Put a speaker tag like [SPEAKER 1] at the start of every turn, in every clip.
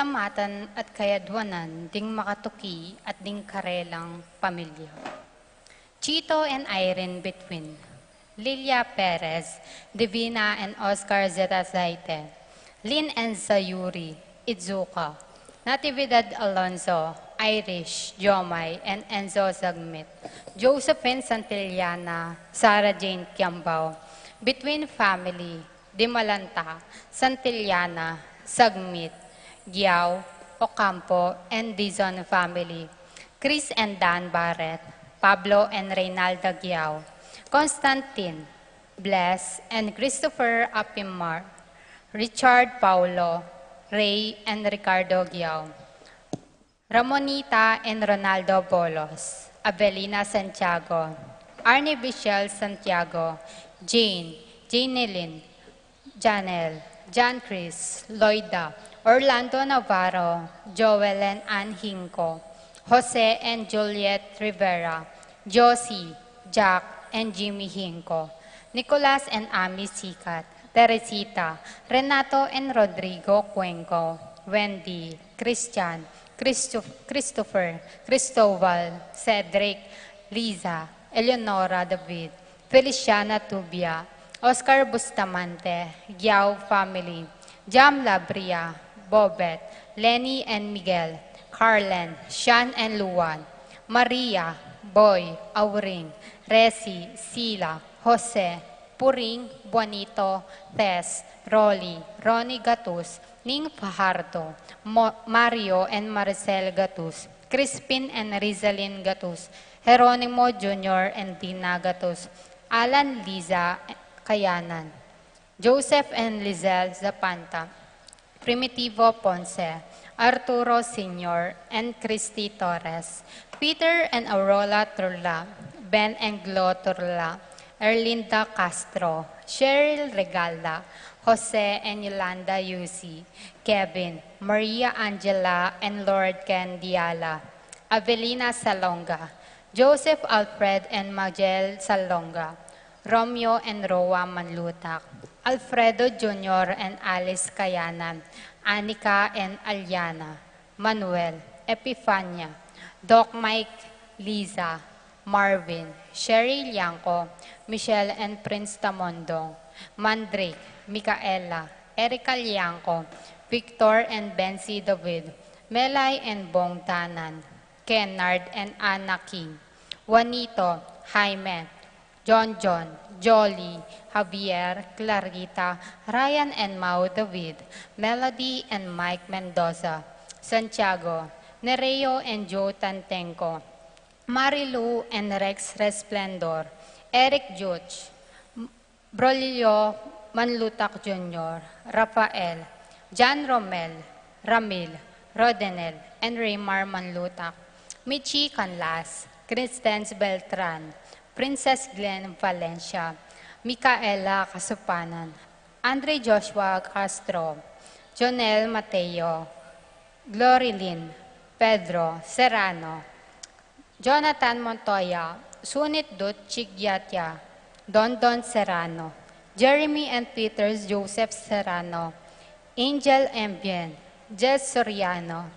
[SPEAKER 1] kasalamatan at kayadwanan ding makatuki at ding karelang pamilya. Chito and Irene Between, Lilia Perez, Divina and Oscar Zetazaite, Lynn and Sayuri, Izuka, Natividad Alonso, Irish, Jomay, and Enzo Zagmit, Josephine Santillana, Sarah Jane Kiambao, Between Family, Dimalanta, Santillana, Sagmit, Giao, Ocampo, and Dizon family, Chris and Dan Barrett, Pablo and Reynalda Giao, Constantine, Bless, and Christopher Apimar, Richard Paulo, Ray and Ricardo Giao, Ramonita and Ronaldo Bolos, Avelina Santiago, Arnie Michelle Santiago, Jane, Janelyn, Janel, John Chris, Loida, Orlando Navarro, Joel and Ann Hinco, Jose and Juliet Rivera, Josie, Jack, and Jimmy Hinco, Nicolas and Ami Sikat, Teresita, Renato and Rodrigo Cuenco, Wendy, Christian, Christopher, Cristobal, Cedric, Liza, Eleonora David, Feliciana Tubia, Oscar Bustamante, Giao family, Jam Labria, Bobet, Lenny and Miguel, Carlen, Sean and Luan, Maria, Boy, Auring, Resi, Sila, Jose, Puring, Juanito, Tess, Rolly, Ronnie Gatus, Ning Fajardo, Mario and Maricel Gatus, Crispin and Rizalyn Gatus, Jeronimo Jr. and Dina Gatus, Alan Liza Kayanan, Joseph and Lizelle Zapanta, Primitivo Ponce, Arturo Sr. and Christy Torres, Peter and Aurora Turla, Ben and Glo Turla, Erlinda Castro, Cheryl Regala, Jose and Yolanda Yusi, Kevin, Maria Angela and Lord Ken Diala, Avelina Salonga, Joseph Alfred and Magel Salonga, Romeo and Roa Manlutak, Alfredo Jr. and Alice Kayanan, Anika and Aliana, Manuel, Epifania, Doc Mike, Liza, Marvin, Sherry Lianco, Michelle and Prince Tamondong, Mandrake, Micaela, Erica Lianco, Victor and Bensi David, Melay and Bong Tanan, Kennard and Anna King, Juanito, Jaime, John, Jolly, Javier, Clarita, Ryan and Mau David, Melody and Mike Mendoza, Santiago, Nereo and Joe Tantenco, Marilu and Rex Resplendor, Eric Juch, Brolio Manlutak Jr., Rafael, John Romel, Ramil, Rodenel, and Raymar Manlutak, Michi Canlas, Christens Beltran, Princess Glenn Valencia, Micaela Kasupanan, Andre Joshua Castro, Jonel Mateo, Glorilyn, Pedro Serrano, Jonathan Montoya, Sunit Dut Chigyatya, Don Serrano, Jeremy and Peters Joseph Serrano, Angel Ambien, Jess Soriano,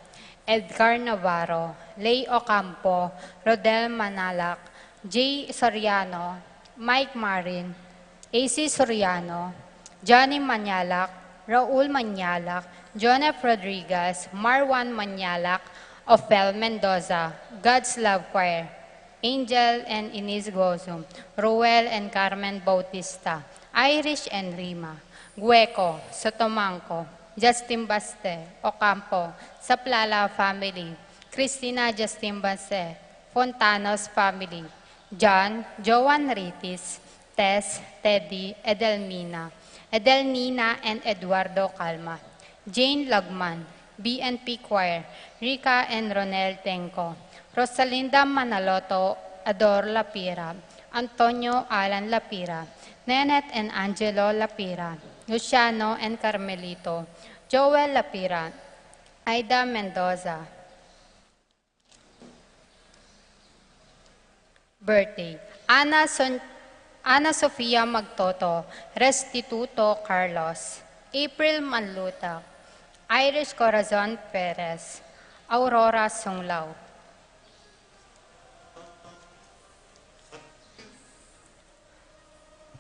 [SPEAKER 1] Edgar Navarro, Lay Ocampo, Rodel Manalak, J. Soriano, Mike Marin, AC Soriano, Johnny Manyalak, Raul Manyalak, Jonah Rodriguez, Marwan Manyalak, Ophel Mendoza, God's Love Choir, Angel and Ines Gozum, Ruel and Carmen Bautista, Irish and Rima, Gueco, Sotomanco, Justin Baste, Ocampo, Saplala family, Christina Justin Baste, Fontanos family, John, Joan Ritis, Tess, Teddy, Edelmina, and Eduardo Calma, Jane Lagman, BNP Choir, Rica and Ronel Tenco, Rosalinda Manaloto, Ador Lapira, Antonio Alan Lapira, Nenet and Angelo Lapira, Luciano and Carmelito, Joel Lapira, Aida Mendoza. Birthday, Ana Sofia Magtoto, Restituto Carlos, April Manluta, Irish Corazon Perez, Aurora Sunglao.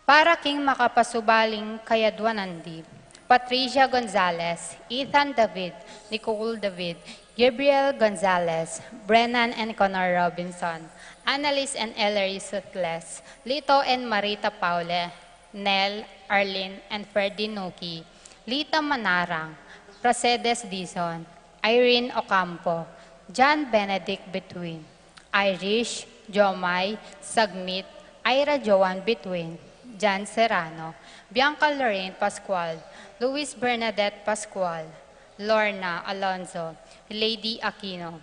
[SPEAKER 1] Para king makapasubaling kayadwanandi, Patricia Gonzalez, Ethan David, Nicole David, Gabriel Gonzalez, Brennan and Connor Robinson, Annalise and Ellery Sutles, Lito and Marita Paule, Nell, Arlene and Ferdy Nuki, Lita Manarang, Pracedes Dizon, Irene Ocampo, John Benedict Between, Irish, Jomay, Sagmit, Ira Joan Between, Jan Serrano, Bianca Lorraine Pascual, Luis Bernadette Pascual, Lorna Alonzo, Lady Aquino,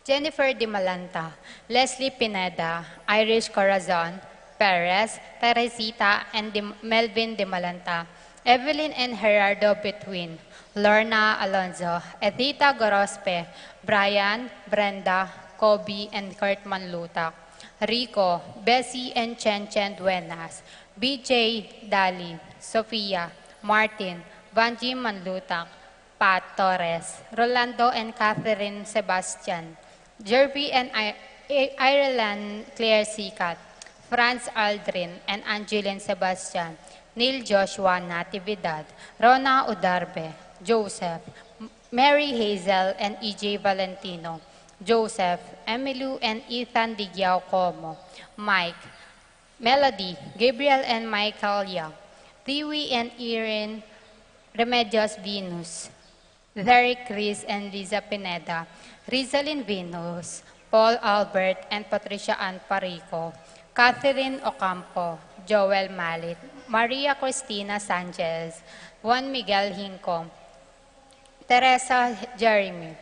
[SPEAKER 1] Jennifer De Malanta, Leslie Pineda, Irish Corazon, Perez, Teresita, and Melvin De Malanta, Evelyn and Gerardo Between, Lorna Alonzo, Edita Gorospe, Brian, Brenda, Kobe, and Kurt Manlutak, Rico, Bessie and Chen Chen Duenas, BJ Dali, Sofia, Martin, Vanji Manlutak, Pat Torres, Rolando and Catherine Sebastian, Jerby and Ireland Claire Sikat, Franz Aldrin and Angeline Sebastian, Neil Joshua Natividad, Rona Udarbe, Joseph, Mary Hazel and EJ Valentino, Joseph, Emilu and Ethan Digiao Como, Mike, Melody, Gabriel and Michael Young, Tiwi and Erin Remedios Venus, Derek Chris and Liza Pineda, Rizalyn Venus, Paul Albert and Patricia Ann Parico, Catherine Ocampo, Joel Malit, Maria Cristina Sanchez, Juan Miguel Hinco, Teresa Jeremy,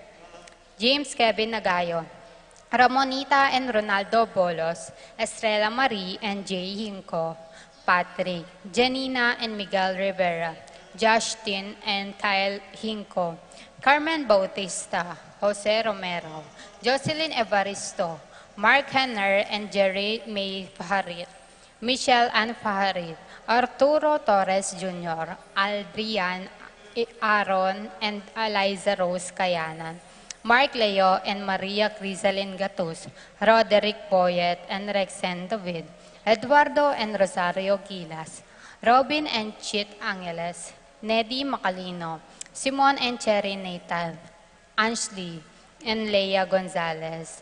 [SPEAKER 1] James Kevin Nagayo, Ramonita and Ronaldo Bolos, Estrella Marie and Jay Hinco, Patrick, Janina and Miguel Rivera, Justin and Kyle Hinco, Carmen Bautista, Jose Romero, Jocelyn Evaristo, Mark Henner and Jerry May Faharit, Michelle Ann Faharit, Arturo Torres Jr., Aldrian Aaron and Eliza Rose Kayanan, Mark Leo and Maria Crisalin Gatus, Roderick Boyet and Rexen David, Eduardo and Rosario Gilas, Robin and Chit Angeles, Neddy Macalino, Simon and Cherry Natal, Ashley and Leia Gonzalez,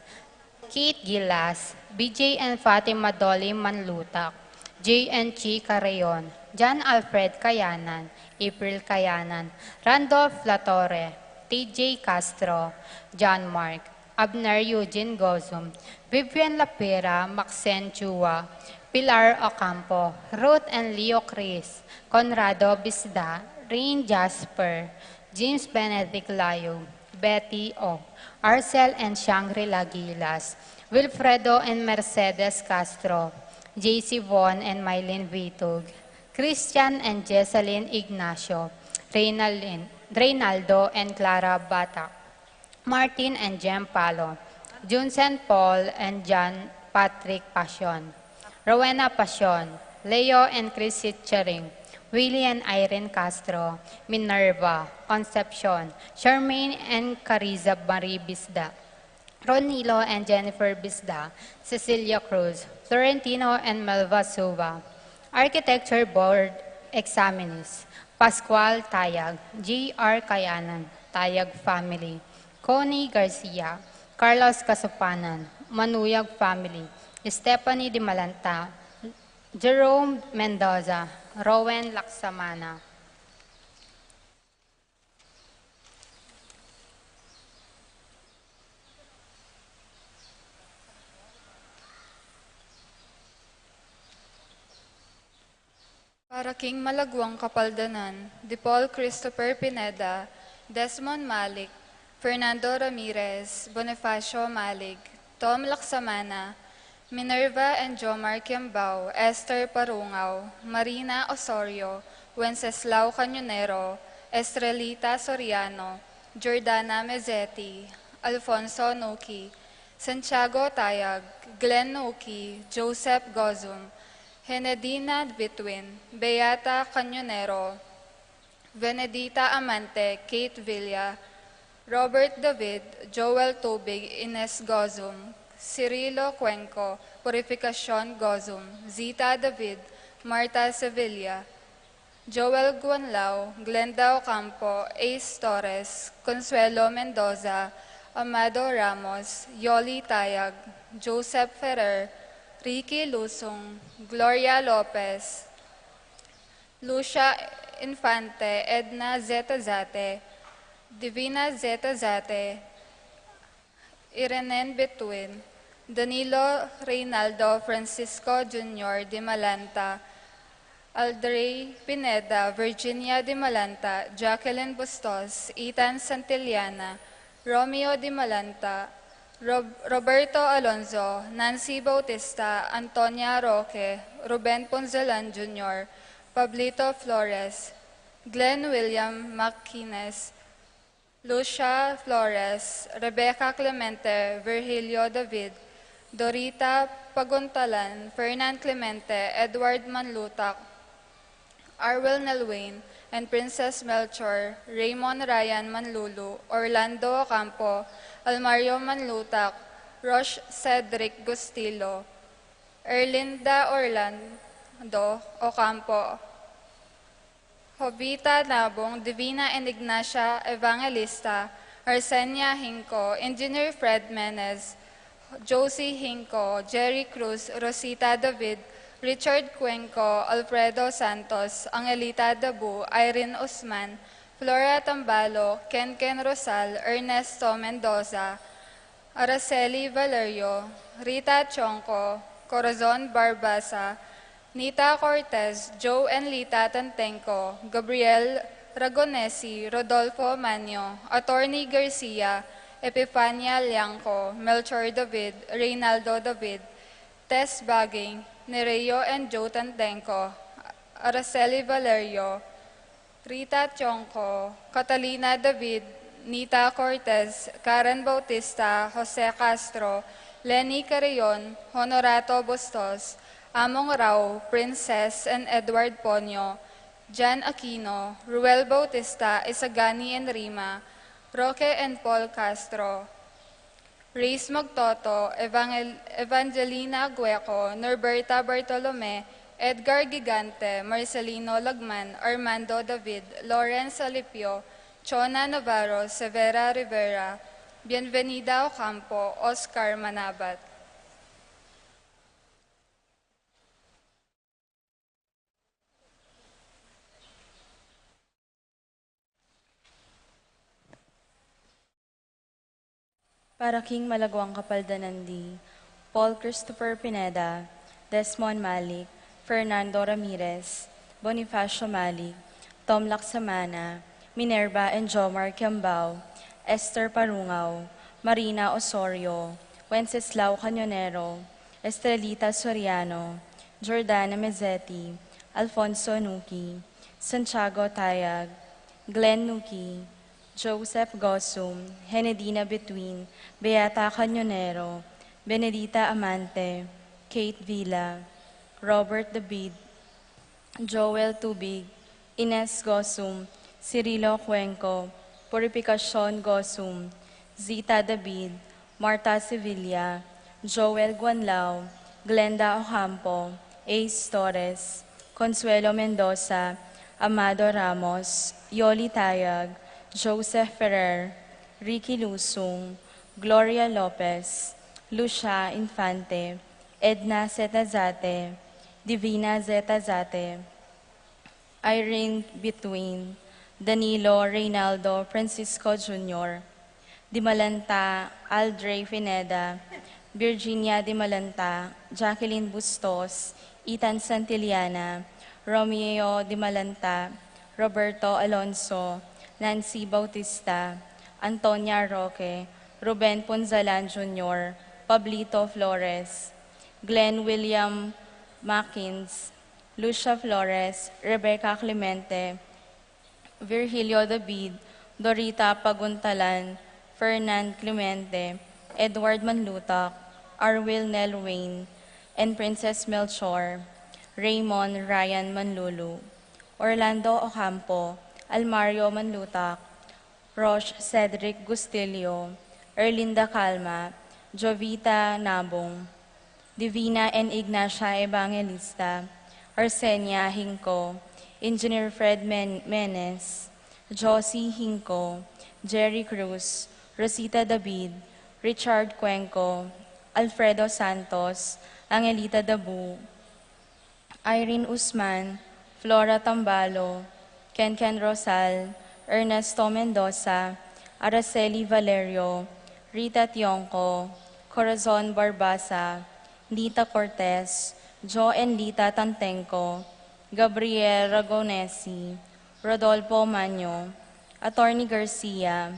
[SPEAKER 1] Kate Gilas, BJ and Fatima Dolly Manlutak, J and Chi Carreon, John Alfred Kayanan, April Kayanan, Randolph Latore, TJ Castro, John Mark, Abner Eugene Gozum, Vivian Lapera, Maxen Chua, Pilar Ocampo, Ruth and Leo Chris, Conrado Bisda, Rain Jasper, James Benedict Layo, Betty O, Arcel and Shangri-La Gilas, Wilfredo and Mercedes Castro, JC Von and Mylene Vitug, Christian and Jessalyn Ignacio, Reynaldo and Clara Bata, Martin and Jem Palo, Junsen Paul and John Patrick Passion, Rowena Passion, Leo and Chris Charing, Willie and Irene Castro, Minerva, Concepcion, Charmaine and Cariza Marie Bisda, Ronilo and Jennifer Bisda, Cecilia Cruz, Florentino and Melva Suva, Architecture Board Examinees, Pascual Tayag, G.R. Kayanan, Tayag Family, Connie Garcia, Carlos Kasupanan, Manuyag Family, Stephanie Di Malanta, Jerome Mendoza, Rowan Laksamana.
[SPEAKER 2] Para King Malagwang Kapaldanan, Paul Christopher Pineda, Desmond Malik, Fernando Ramirez, Bonifacio Malig, Tom Laksamana, Minerva and Jomar Kiambao, Esther Parungaw, Marina Osorio, Wenceslao Cañonero, Estrelita Soriano, Jordana Mezzetti, Alfonso Nuki, Santiago Tayag, Glenn Nuki, Joseph Gozum, Henedina Bitwin, Beata Cañonero, Venedita Amante, Kate Villa, Robert David, Joel Tubig, Ines Gozum, Cirilo Cuenco, Purificacion Gozum, Zita David, Marta Sevilla, Joel Guanlao, Glenda Ocampo, Ace Torres, Consuelo Mendoza, Amado Ramos, Yoli Tayag, Joseph Ferrer, Ricky Lusong, Gloria Lopez, Lucia Infante, Edna Zeta Zate, Divina Zeta Zate, Irenen Betuin, Danilo Reynaldo Francisco Jr. de Malanta, Aldrey Pineda, Virginia de Malanta, Jacqueline Bustos, Ethan Santillana, Romeo de Malanta, Roberto Alonzo, Nancy Bautista, Antonia Roque, Ruben Ponzalan Jr., Pablito Flores, Glenn William Maquines, Lucia Flores, Rebecca Clemente, Virgilio David, Dorita Paguntalan, Fernand Clemente, Edward Manlutak, Arwel Nelwain, and Princess Melchor, Raymond Ryan Manlulu, Orlando Ocampo, Almario Manlutak, Roche Cedric Gustilo, Erlinda Orlando Ocampo, Jovita Nabong, Divina and Ignacia Evangelista, Arsenia Hinco, Engineer Fred Menez, Josie Hinco, Jerry Cruz, Rosita David, Richard Cuenco, Alfredo Santos, Angelita Dabu, Irene Usman, Flora Tambalo, Ken Rosal, Ernesto Mendoza, Araceli Valerio, Rita Chonco, Corazon Barbasa, Nita Cortez, Joe Enlita Tantenco, Gabriel Ragonesi, Rodolfo Manio, Attorney Garcia, Epifania Liangco, Melchor David, Reynaldo David, Tess Baging, Nereo and Joe Tantenco, Araceli Valerio, Rita Chonco, Catalina David, Nita Cortez, Karen Bautista, Jose Castro, Lenny Carrion, Honorato Bustos, Among Rao, Princess and Edward Ponyo, Jan Aquino, Ruel Bautista, Isagani and Rima, Roque and Paul Castro, Reis Magtoto, Evangelina Gueco, Norberta Bartolome, Edgar Gigante, Marcelino Lagman, Armando David, Lawrence Alipio, Chona Navarro, Severa Rivera, Bienvenida Ocampo, Oscar Manabat.
[SPEAKER 3] Para King Malagwang Kapaldanandi, Paul Christopher Pineda, Desmond Malik, Fernando Ramirez, Bonifacio Malik, Tom Laksamana, Minerva and Jomar Kiambao, Esther Parungaw, Marina Osorio, Wenceslao Cañonero, Estrelita Soriano, Jordana Mezzetti, Alfonso Nuki, Santiago Tayag, Glenn Nuki, Joseph Gosum, Henedina Between, Beata Cañonero, Benedita Amante, Kate Villa, Robert David, Joel Tubig, Ines Gosum, Cirilo Cuenco, Purificacion Gosum, Zita David, Marta Sevilla, Joel Guanlao, Glenda Ocampo, Ace Torres, Consuelo Mendoza, Amado Ramos, Yoli Tayag, Joseph Ferrer, Ricky Lusung, Gloria Lopez, Lucia Infante, Edna Zetazate, Divina Zetazate, Irene Between, Danilo Reynaldo Francisco Jr., Dimalanta Aldrey Fineda, Virginia Dimalanta, Jacqueline Bustos, Ethan Santillana, Romeo Dimalanta, Roberto Alonso, Nancy Bautista, Antonia Roque, Ruben Ponzalan Jr., Pablito Flores, Glenn William Mackins, Lucia Flores, Rebecca Clemente, Virgilio David, Dorita Paguntalan, Fernand Clemente, Edward Manlutak, Arwil Nelwain, and Princess Melchor, Raymond Ryan Manlulu, Orlando Ocampo, Almario Manlutak, Roche Cedric Gustilio, Erlinda Calma, Jovita Nabong, Divina and Ignacia Evangelista, Arsenia Hinco, Engineer Fred Menes, Josie Hinco, Jerry Cruz, Rosita David, Richard Cuenco, Alfredo Santos, Angelita Dabu, Irene Usman, Flora Tambalo, Ken Rosal, Ernesto Mendoza, Araceli Valerio, Rita Tionco, Corazon Barbasa, Lita Cortez, Jo and Lita Tantenco, Gabriel Ragonesi, Rodolfo Manyo, Attorney Garcia,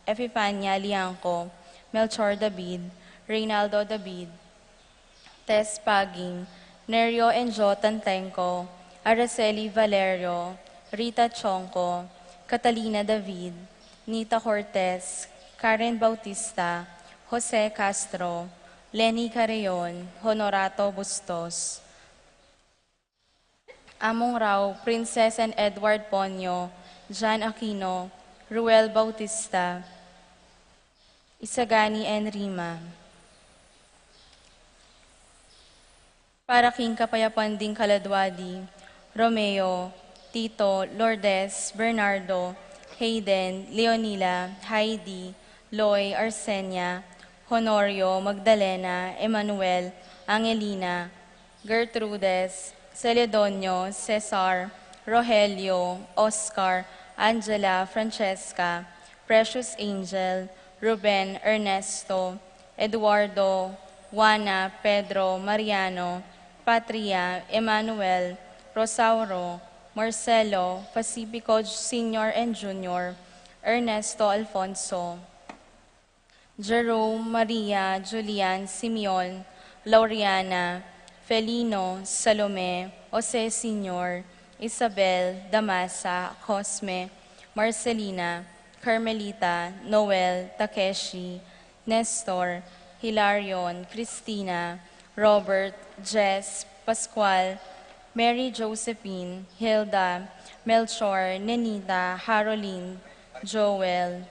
[SPEAKER 3] Epifania Lianco, Melchor David, Reynaldo David, Tess Paging, Nerio and Jo Tantenco, Araceli Valerio, Rita Chonco, Catalina David, Nita Cortez, Karen Bautista, Jose Castro, Lenny Carreon, Honorato Bustos, Among Rao, Princess and Edward Ponyo, Jan Aquino, Ruel Bautista, Isagani and Rima. Para King Kapayapanding Kaladwadi, Romeo, Tito, Lourdes, Bernardo, Hayden, Leonila, Heidi, Loy, Arsenia, Honorio, Magdalena, Emmanuel, Angelina, Gertrudes, Celedonio, Cesar, Rogelio, Oscar, Angela, Francesca, Precious Angel, Ruben, Ernesto, Eduardo, Juana, Pedro, Mariano, Patria, Emmanuel, Rosauro, Marcelo, Pacifico Sr. and Jr., Ernesto Alfonso, Jerome, Maria, Julian, Simeon, Laureana, Felino, Salome, Jose Sr., Isabel, Damasa, Cosme, Marcelina, Carmelita, Noel, Takeshi, Nestor, Hilarion, Christina, Robert, Jess, Pascual, Mary Josephine, Hilda, Melchor, Nenita, Haroline, Joel,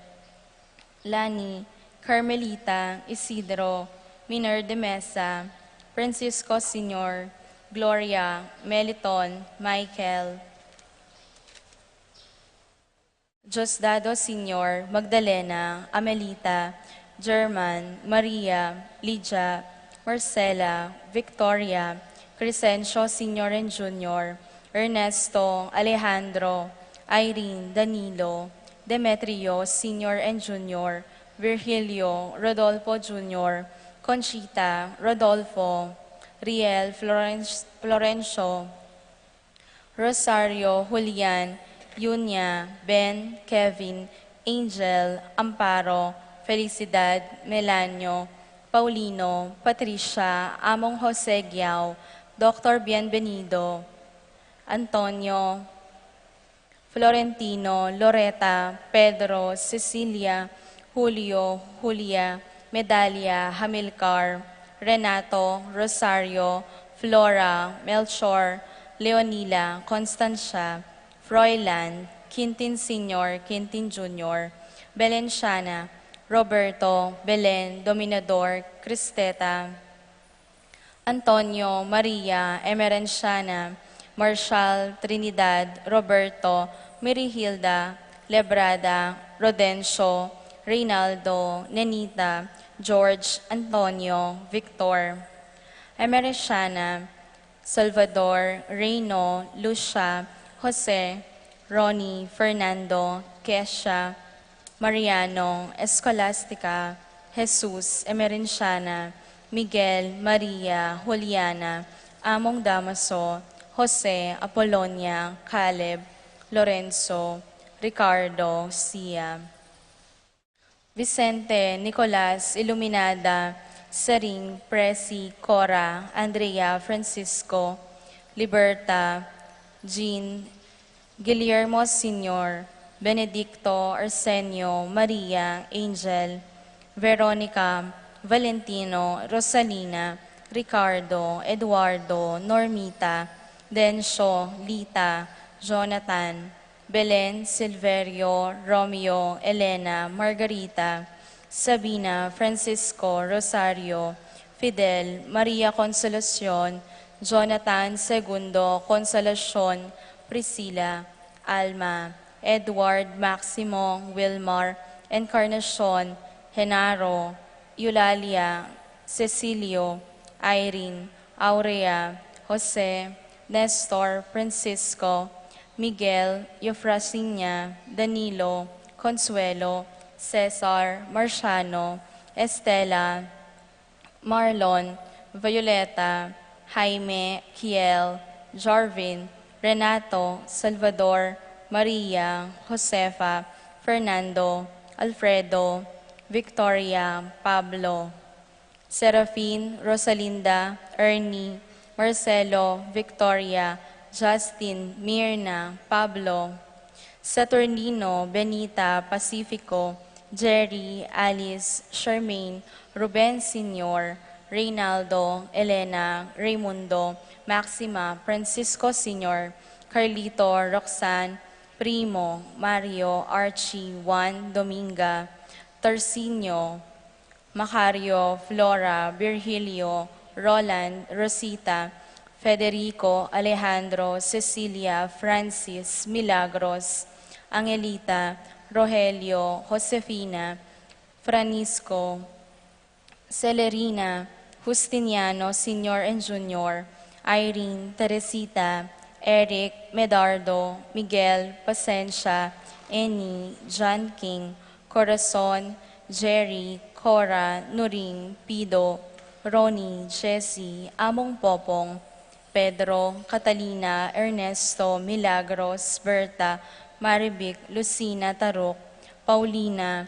[SPEAKER 3] Lani, Carmelita, Isidro, Miner de Mesa, Francisco Sr., Gloria, Meliton, Michael, Diosdado Sr., Magdalena, Amelita, German, Maria, Lydia, Marcela, Victoria, Crescencio Sr. and Jr., Ernesto, Alejandro, Irene, Danilo, Demetrio Sr. and Jr., Virgilio, Rodolfo Jr., Conchita, Rodolfo, Riel, Florencio, Rosario, Julian, Yunya, Ben, Kevin, Angel, Amparo, Felicidad, Melanio, Paulino, Patricia, Among Jose Giao, Dr. Bienvenido, Antonio, Florentino, Loreta, Pedro, Cecilia, Julio, Julia, Medalia, Hamilcar, Renato, Rosario, Flora, Melchor, Leonila, Constancia, Froilan, Quintin Sr., Quintin Jr., Belenciana, Roberto, Belen, Dominador, Cristeta, Antonio, Maria, Emerenciana, Marshall, Trinidad, Roberto, Mirihilda, Lebrada, Rodencio, Reynaldo, Nenita, George, Antonio, Victor, Emericiana, Salvador, Reyno, Lucia, Jose, Ronnie, Fernando, Kesha, Mariano, Escolastica, Jesus, Emerenciana, Miguel, Maria, Juliana, Among Damaso, Jose, Apolonia, Caleb, Lorenzo, Ricardo, Sia, Vicente, Nicolas, Iluminada, Saring, Presi, Cora, Andrea, Francisco, Liberta, Jean, Guillermo Sr., Benedicto, Arsenio, Maria, Angel, Veronica, Valentino, Rosalina, Ricardo, Eduardo, Normita, Dencio, Lita, Jonathan, Belen, Silverio, Romeo, Elena, Margarita, Sabina, Francisco, Rosario, Fidel, Maria Consolacion, Jonathan Segundo, Consolacion, Priscilla, Alma, Edward, Maximo, Wilmar, Encarnacion, Genaro, Eulalia, Cecilio, Irene, Aurea, Jose, Nestor, Francisco, Miguel, Eufrasinia, Danilo, Consuelo, Cesar, Marciano, Estela, Marlon, Violeta, Jaime, Kiel, Jarvin, Renato, Salvador, Maria, Josefa, Fernando, Alfredo, Victoria, Pablo, Serafin, Rosalinda, Ernie, Marcelo, Victoria, Justin, Mirna, Pablo, Saturnino, Benita, Pacifico, Jerry, Alice, Charmaine, Ruben Sr., Reynaldo, Elena, Raimundo, Maxima, Francisco Sr., Carlito, Roxanne, Primo, Mario, Archie, Juan, Dominga, Tarsinio, Macario, Flora, Virgilio, Roland, Rosita, Federico, Alejandro, Cecilia, Francis, Milagros, Angelita, Rogelio, Josefina, Francisco, Celerina, Justiniano, Senior and Junior, Irene, Teresita, Eric, Medardo, Miguel, Pasencia, Eni, John King, Corazon, Jerry, Cora, Nuring, Pido, Ronnie, Jessie, Among Popong, Pedro, Catalina, Ernesto, Milagros, Berta, Marivic, Lucina, Taruk, Paulina,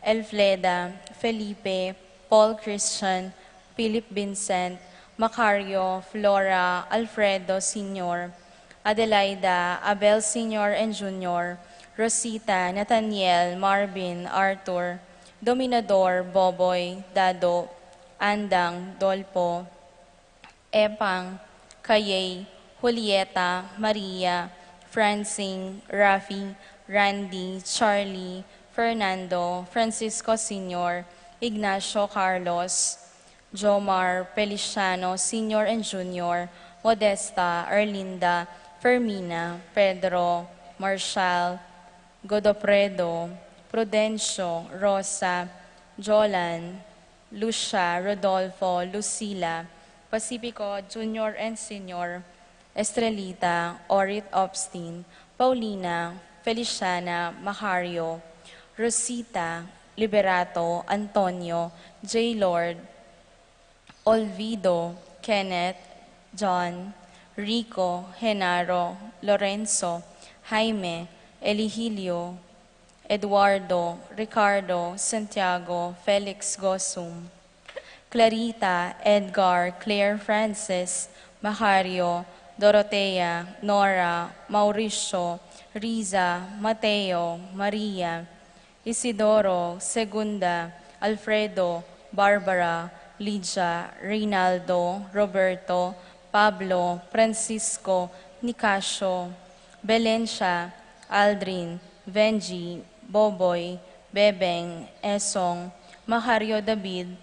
[SPEAKER 3] Elfleda, Felipe, Paul Christian, Philip Vincent, Macario, Flora, Alfredo Sr., Adelaida, Abel Sr. and Jr., Rosita, Nathaniel, Marvin, Arthur, Dominador, Boboy, Dado, Andang, Dolpo, Epang, Kayay, Julieta, Maria, Francine, Rafi, Randy, Charlie, Fernando, Francisco Sr., Ignacio Carlos, Jomar, Feliciano, Sr. and Jr., Modesta, Erlinda, Fermina, Pedro, Marshall, Godopredo, Prudencio, Rosa, Jolan, Lucia, Rodolfo, Lucila, Pacifico, Junior and Senior, Estrelita, Orit Obstin, Paulina, Feliciana, Macario, Rosita, Liberato, Antonio, J. Lord, Olvido, Kenneth, John, Rico, Genaro, Lorenzo, Jaime, Eligilio, Eduardo, Ricardo, Santiago, Felix Gosum, Clarita, Edgar, Claire Francis, Macario, Dorotea, Nora, Mauricio, Riza, Mateo, Maria, Isidoro, Segunda, Alfredo, Barbara, Lydia, Reynaldo, Roberto, Pablo, Francisco, Nicasio, Belencia, Aldrin, Venji, Boboy, Bebeng, Esong, Macario David,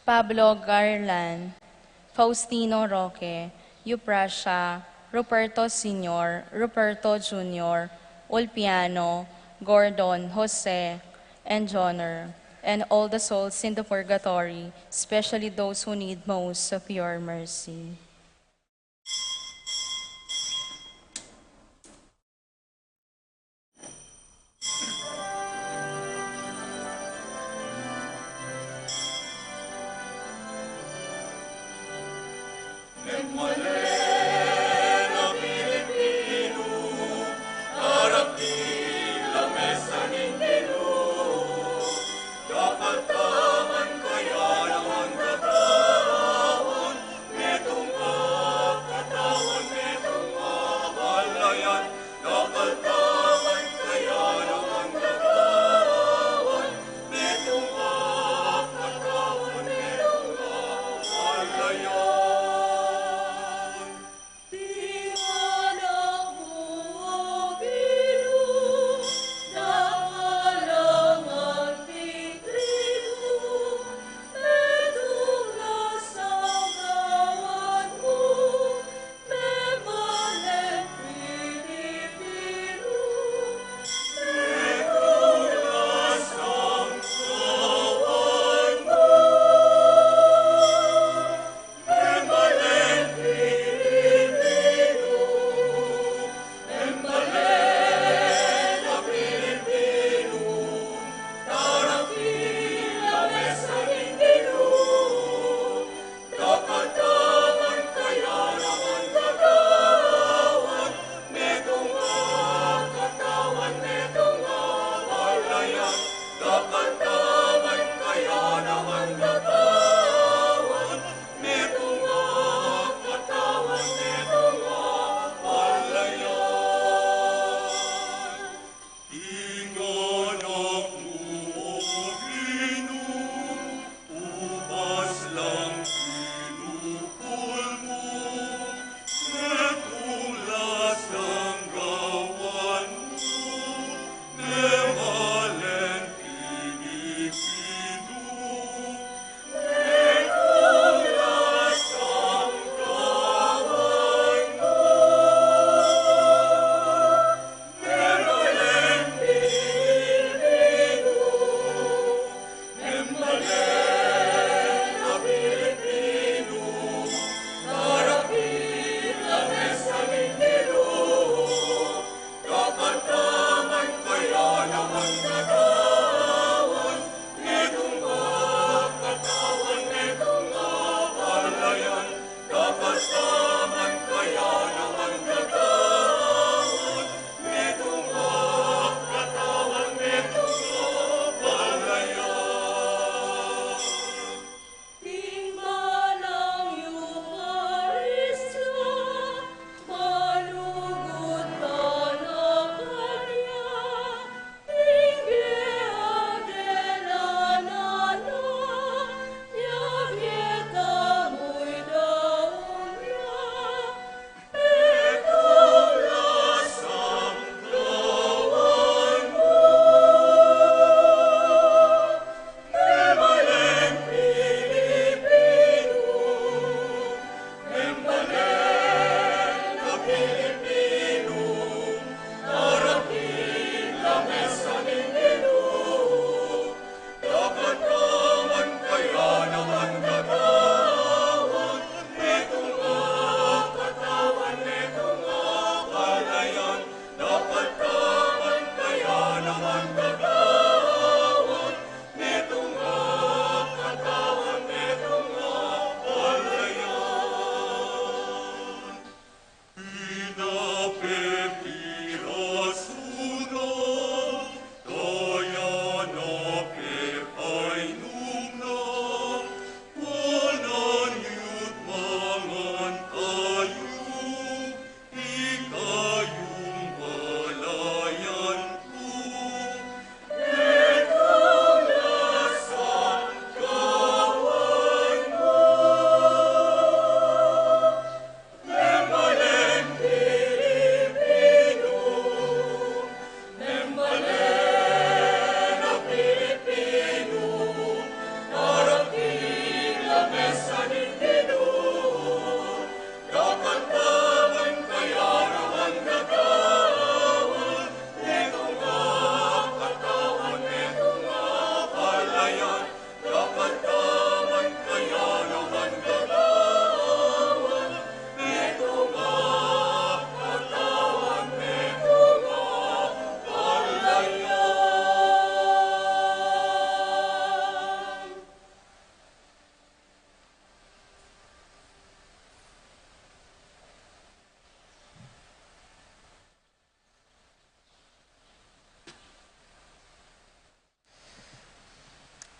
[SPEAKER 3] Pablo Garland, Faustino Roque, Euprasia, Ruperto Sr., Ruperto Jr., Ulpiano, Gordon, Jose, and Joner, and all the souls in the purgatory, especially those who need most of your mercy.
[SPEAKER 4] Kapag taman kaya naman katawan, metong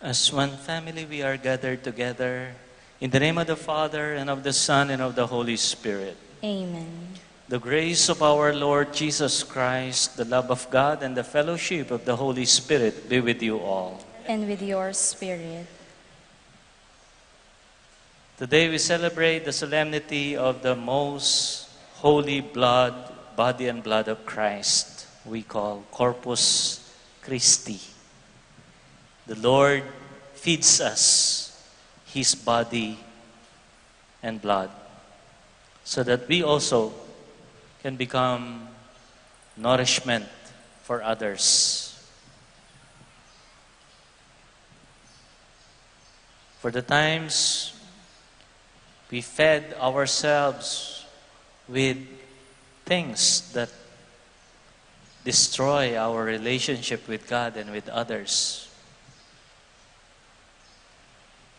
[SPEAKER 4] As one family, we are gathered together in the name of the Father, and of the Son, and of the Holy Spirit.
[SPEAKER 3] Amen.
[SPEAKER 4] The grace of our Lord Jesus Christ, the love of God, and the fellowship of the Holy Spirit be with you all.
[SPEAKER 3] And with your spirit.
[SPEAKER 4] Today we celebrate the solemnity of the most holy body and blood of Christ, we call Corpus Christi. The Lord feeds us His body and blood so that we also can become nourishment for others. For the times we fed ourselves with things that destroy our relationship with God and with others.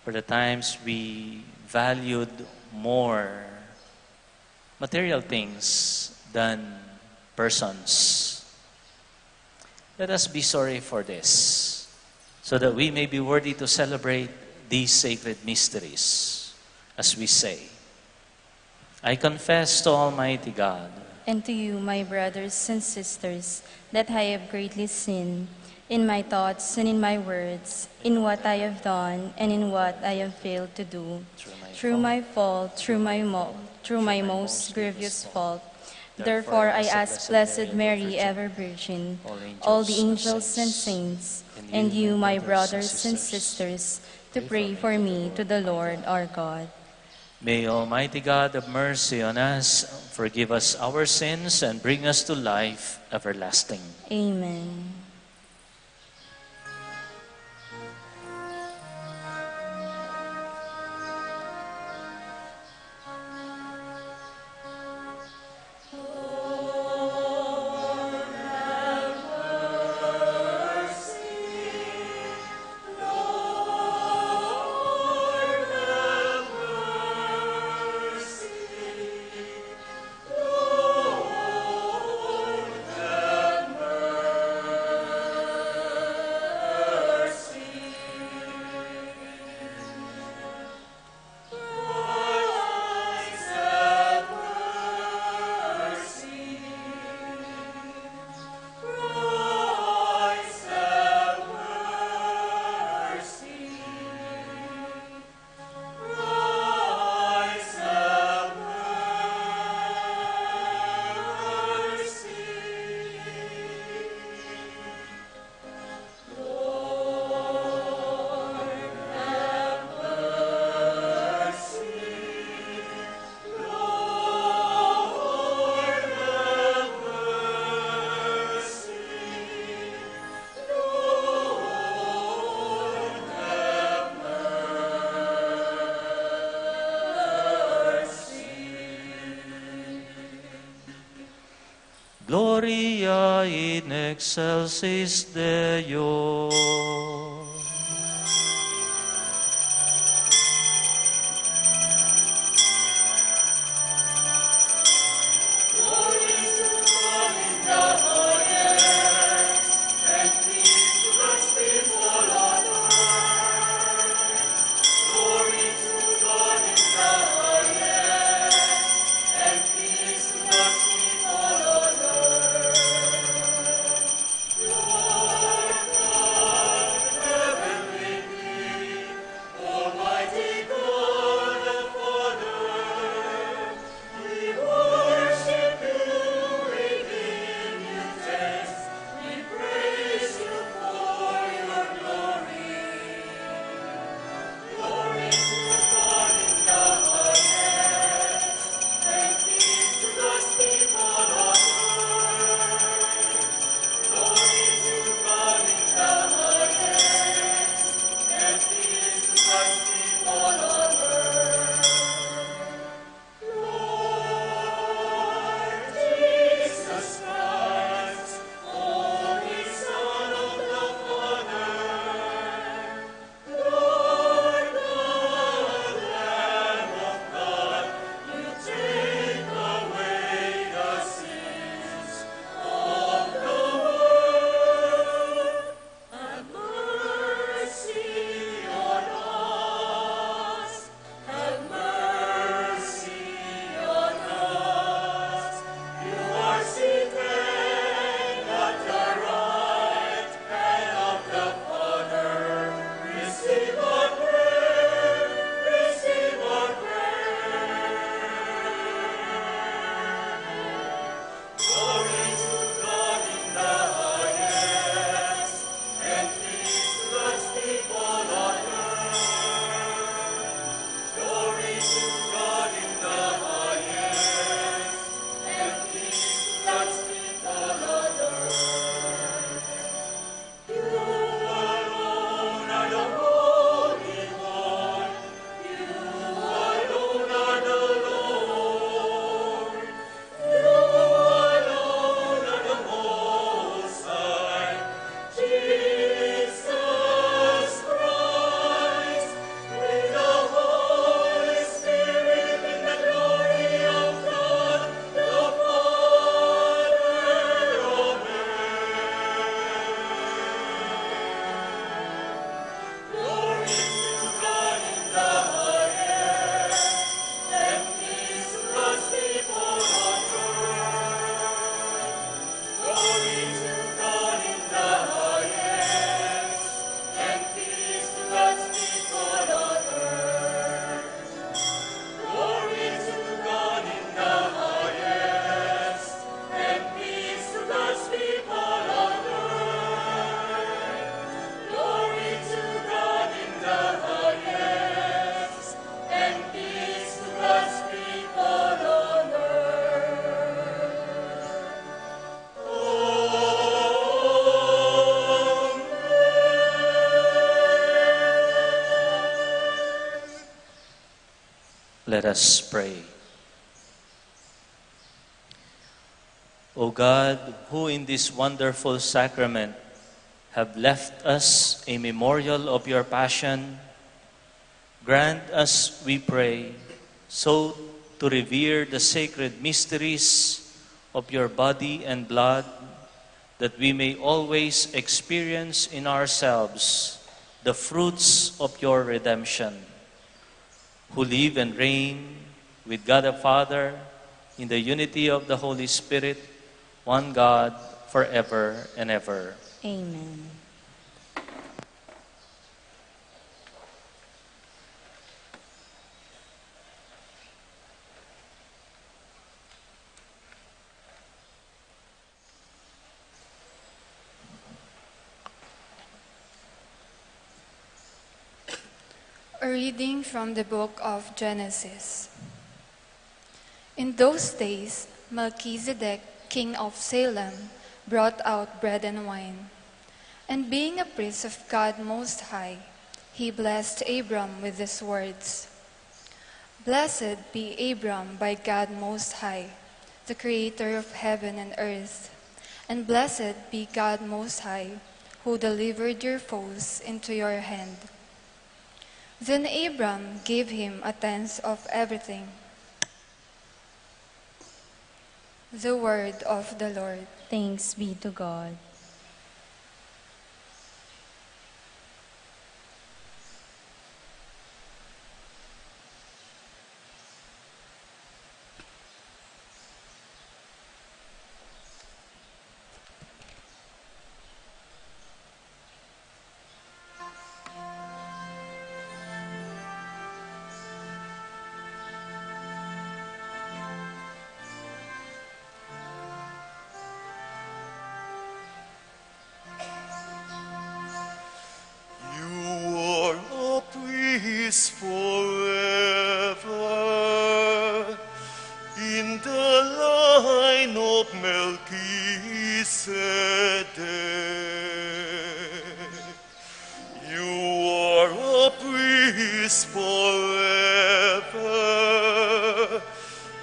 [SPEAKER 4] For the times we valued more material things than persons. Let us be sorry for this, so that we may be worthy to celebrate these sacred mysteries, as we say, I confess to Almighty God
[SPEAKER 3] And to you, my brothers and sisters, that I have greatly sinned in my thoughts and in my words, in what I have done and in what I have failed to do, through my fault, through my most grievous fault. Therefore, I ask Blessed Mary, ever Virgin, all the angels and saints, and you, my brothers and sisters, to pray for me to the Lord our God.
[SPEAKER 4] May Almighty God have mercy on us, forgive us our sins, and bring us to life everlasting.
[SPEAKER 3] Amen.
[SPEAKER 4] Gloria in excelsis Deo. us pray. O God, who in this wonderful sacrament have left us a memorial of your passion, grant us, we pray, so to revere the sacred mysteries of your body and blood, that we may always experience in ourselves the fruits of your redemption, who live and reign with God the Father in the unity of the Holy Spirit, one God, forever and ever.
[SPEAKER 3] Amen.
[SPEAKER 2] A reading from the book of Genesis. In those days, Melchizedek, king of Salem, brought out bread and wine. And being a priest of God Most High, he blessed Abram with these words: Blessed be Abram by God Most High, the creator of heaven and earth. And blessed be God Most High, who delivered your foes into your hand. Then Abram gave him a tenth of everything. The word of the Lord.
[SPEAKER 3] Thanks be to God.
[SPEAKER 5] You are a priest forever in the line of Melchizedek. You are a priest forever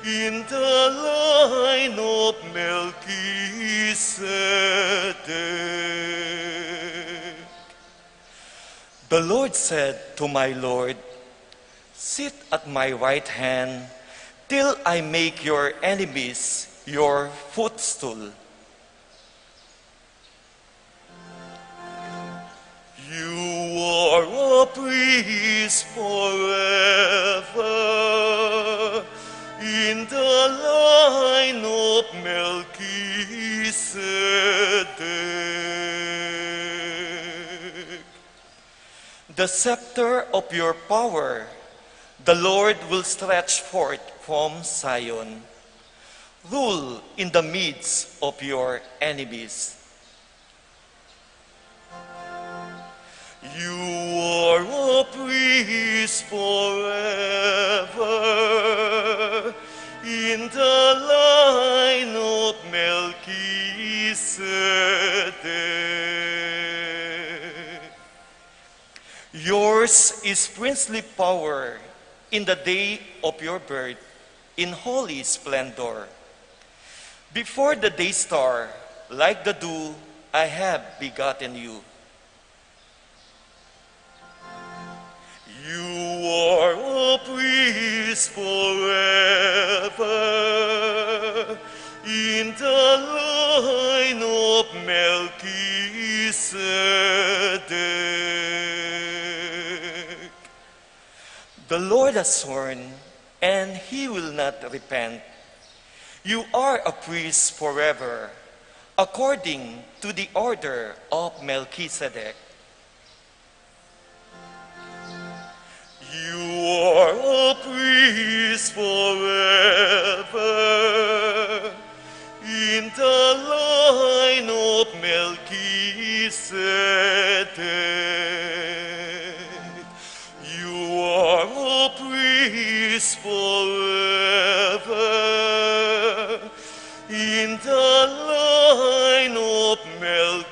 [SPEAKER 5] in the line of Melchizedek. The Lord said to my Lord, sit at my right hand till I make your enemies your footstool. You are a priest forever in the line of Melchizedek. The scepter of your power, the Lord will stretch forth from Zion. Rule in the midst of your enemies. You are a priest forever in the line of Melchizedek. Yours is princely power in the day of your birth, in holy splendor. Before the day star, like the dew, I have begotten you. You are a priest forever in the line of Melchizedek. The Lord has sworn, and he will not repent. You are a priest forever, according to the order of Melchizedek. You are a priest forever in the line of Melchizedek. You are a priest forever in the line of Melchizedek.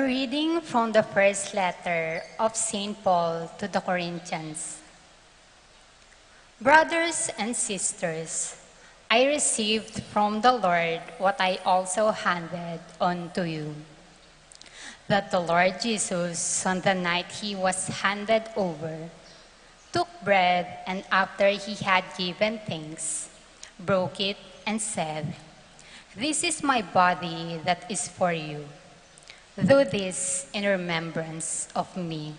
[SPEAKER 1] reading from the first letter of St. Paul to the Corinthians. Brothers and sisters, I received from the Lord what I also handed on to you. That the Lord Jesus, on the night he was handed over, took bread, and after he had given thanks, broke it and said, "This is my body that is for you. Do this in remembrance of me."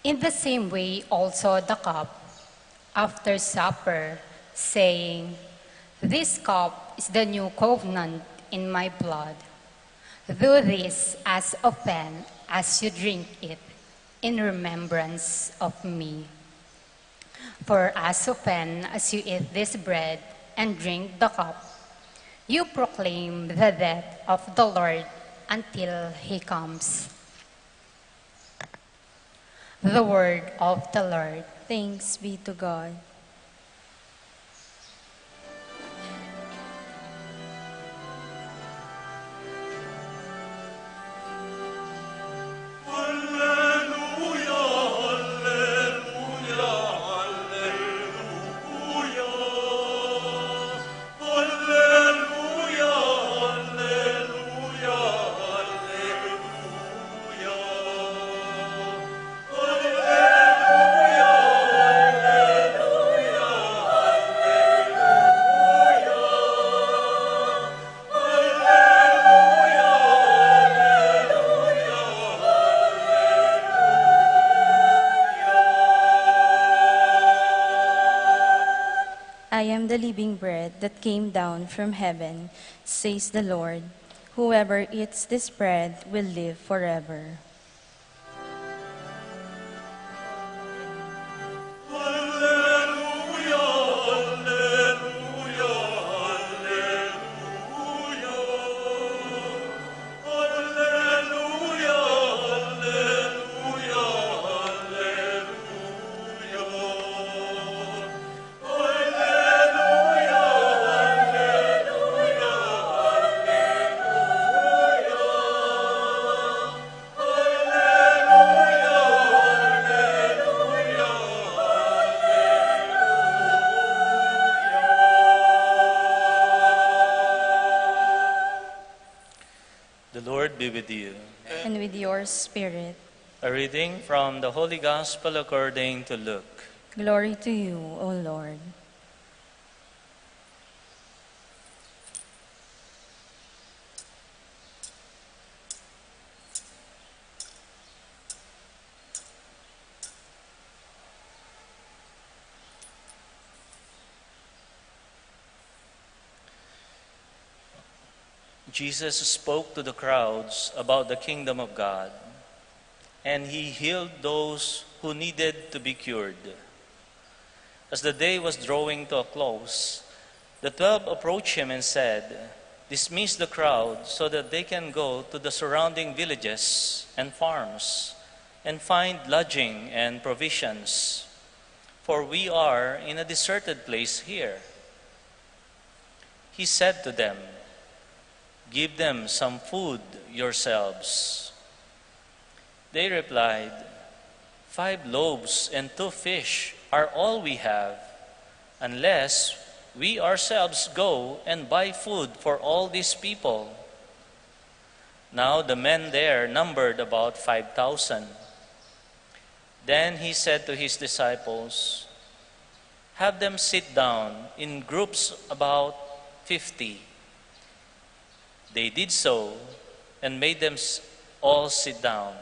[SPEAKER 1] In the same way also the cup, after supper, saying, "This cup is the new covenant in my blood. Do this as often as you drink it in remembrance of me. For as often as you eat this bread and drink the cup, you proclaim the death of the Lord until he comes." The word of the Lord.
[SPEAKER 3] Thanks be to God. I am the living bread that came down from heaven, says the Lord. Whoever eats this bread will live forever.
[SPEAKER 4] The Lord be with you.
[SPEAKER 3] And with your spirit,
[SPEAKER 4] A reading from the Holy Gospel according to Luke.
[SPEAKER 3] glory to you, O Lord.
[SPEAKER 4] Jesus spoke to the crowds about the kingdom of God, and he healed those who needed to be cured. As the day was drawing to a close, the 12 approached him and said, "Dismiss the crowd so that they can go to the surrounding villages and farms and find lodging and provisions, for we are in a deserted place here." He said to them, "Give them some food yourselves." They replied, 5 loaves and 2 fish are all we have, unless we ourselves go and buy food for all these people." Now the men there numbered about 5,000. Then he said to his disciples, "Have them sit down in groups about 50. They did so and made them all sit down.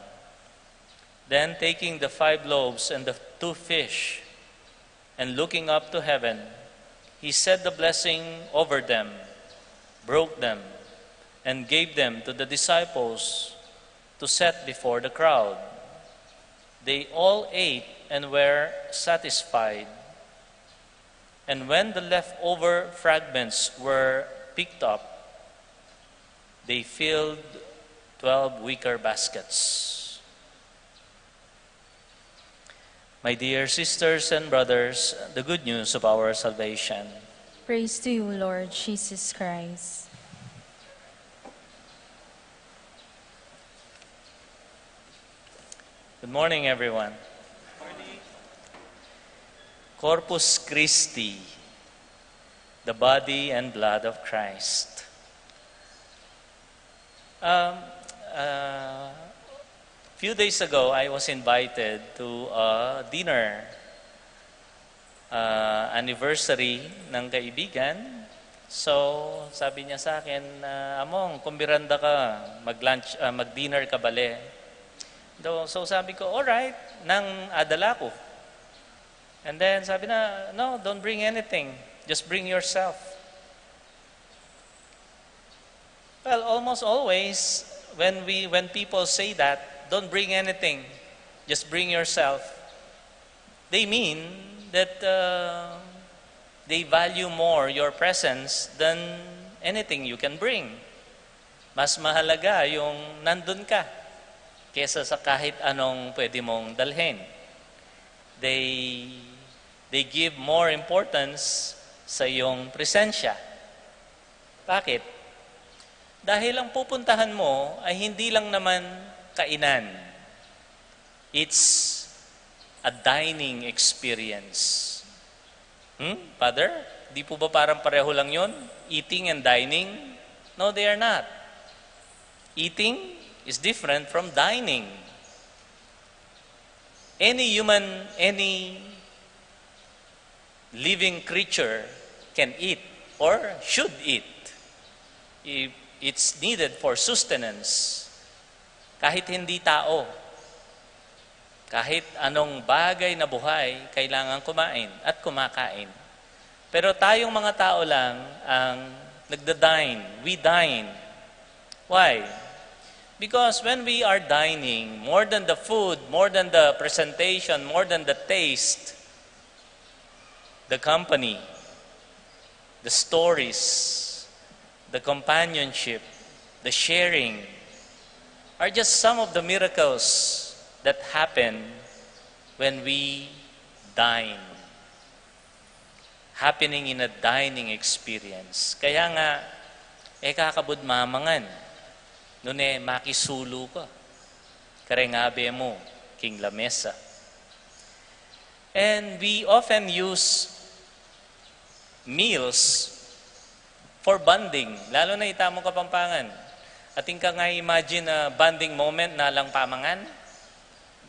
[SPEAKER 4] Then taking the 5 loaves and the 2 fish, and looking up to heaven, he said the blessing over them, broke them, and gave them to the disciples to set before the crowd. They all ate and were satisfied. And when the leftover fragments were picked up, they filled 12 wicker baskets. My dear sisters and brothers, the good news of our salvation.
[SPEAKER 3] Praise to you, Lord Jesus Christ.
[SPEAKER 4] Good morning, everyone. Corpus Christi, the body and blood of Christ. Few days ago, I was invited to a dinner anniversary ng kaibigan. So, sabi niya sa akin, Among, kumbiranda ka, mag-lunch, mag-dinner ka bale. So, sabi ko, alright, nang adala ko. And then, sabi na, no, don't bring anything. Just bring yourself. Well, almost always, when people say that, don't bring anything, just bring yourself, they mean that they value more your presence than anything you can bring. Mas mahalaga yung nandun ka kesa sa kahit anong pwede mong dalhin. They give more importance sa iyong presensya. Bakit? Dahil ang pupuntahan mo ay hindi lang naman kainan. It's a dining experience. Father, di po ba parang pareho lang yun? Eating and dining? No, they are not. Eating is different from dining. Any living creature can eat or should eat. It's needed for sustenance. Kahit hindi tao, kahit anong bagay na buhay, kailangan kumain at kumakain. Pero tayong mga tao lang ang nagda-dine. We dine. Why? Because when we are dining, more than the food, more than the presentation, more than the taste, the company, the stories, the companionship, the sharing, are just some of the miracles that happen when we dine. Happening in a dining experience. Kaya nga, kakabud mamangan. Nune makisulu ka. Karengabe mo, king lamesa. And we often use meals for bonding. Lalo na itamo Kapampangan. Ating ka nga imagine a bonding moment na lang pamangan.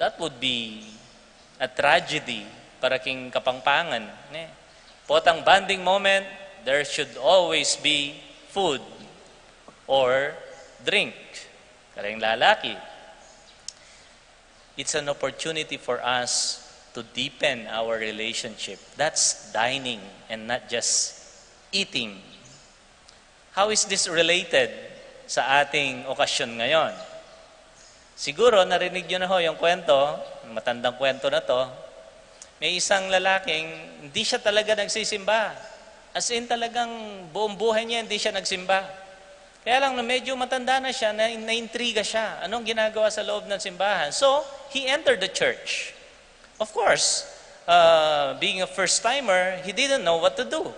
[SPEAKER 4] That would be a tragedy para king Kapampangan. Potang bonding moment, there should always be food or drink. Kareng lalaki. It's an opportunity for us to deepen our relationship. That's dining and not just eating. How is this related sa ating okasyon ngayon? Siguro narinig nyo na ho yung kwento, matandang kwento na to. May isang lalaking hindi siya talaga nagsisimba. As in talagang buong buhay niya hindi siya nagsimba. Kaya lang na medyo matanda na siya, naintriga siya. Anong ginagawa sa loob ng simbahan? So, he entered the church. Of course, being a first-timer, he didn't know what to do.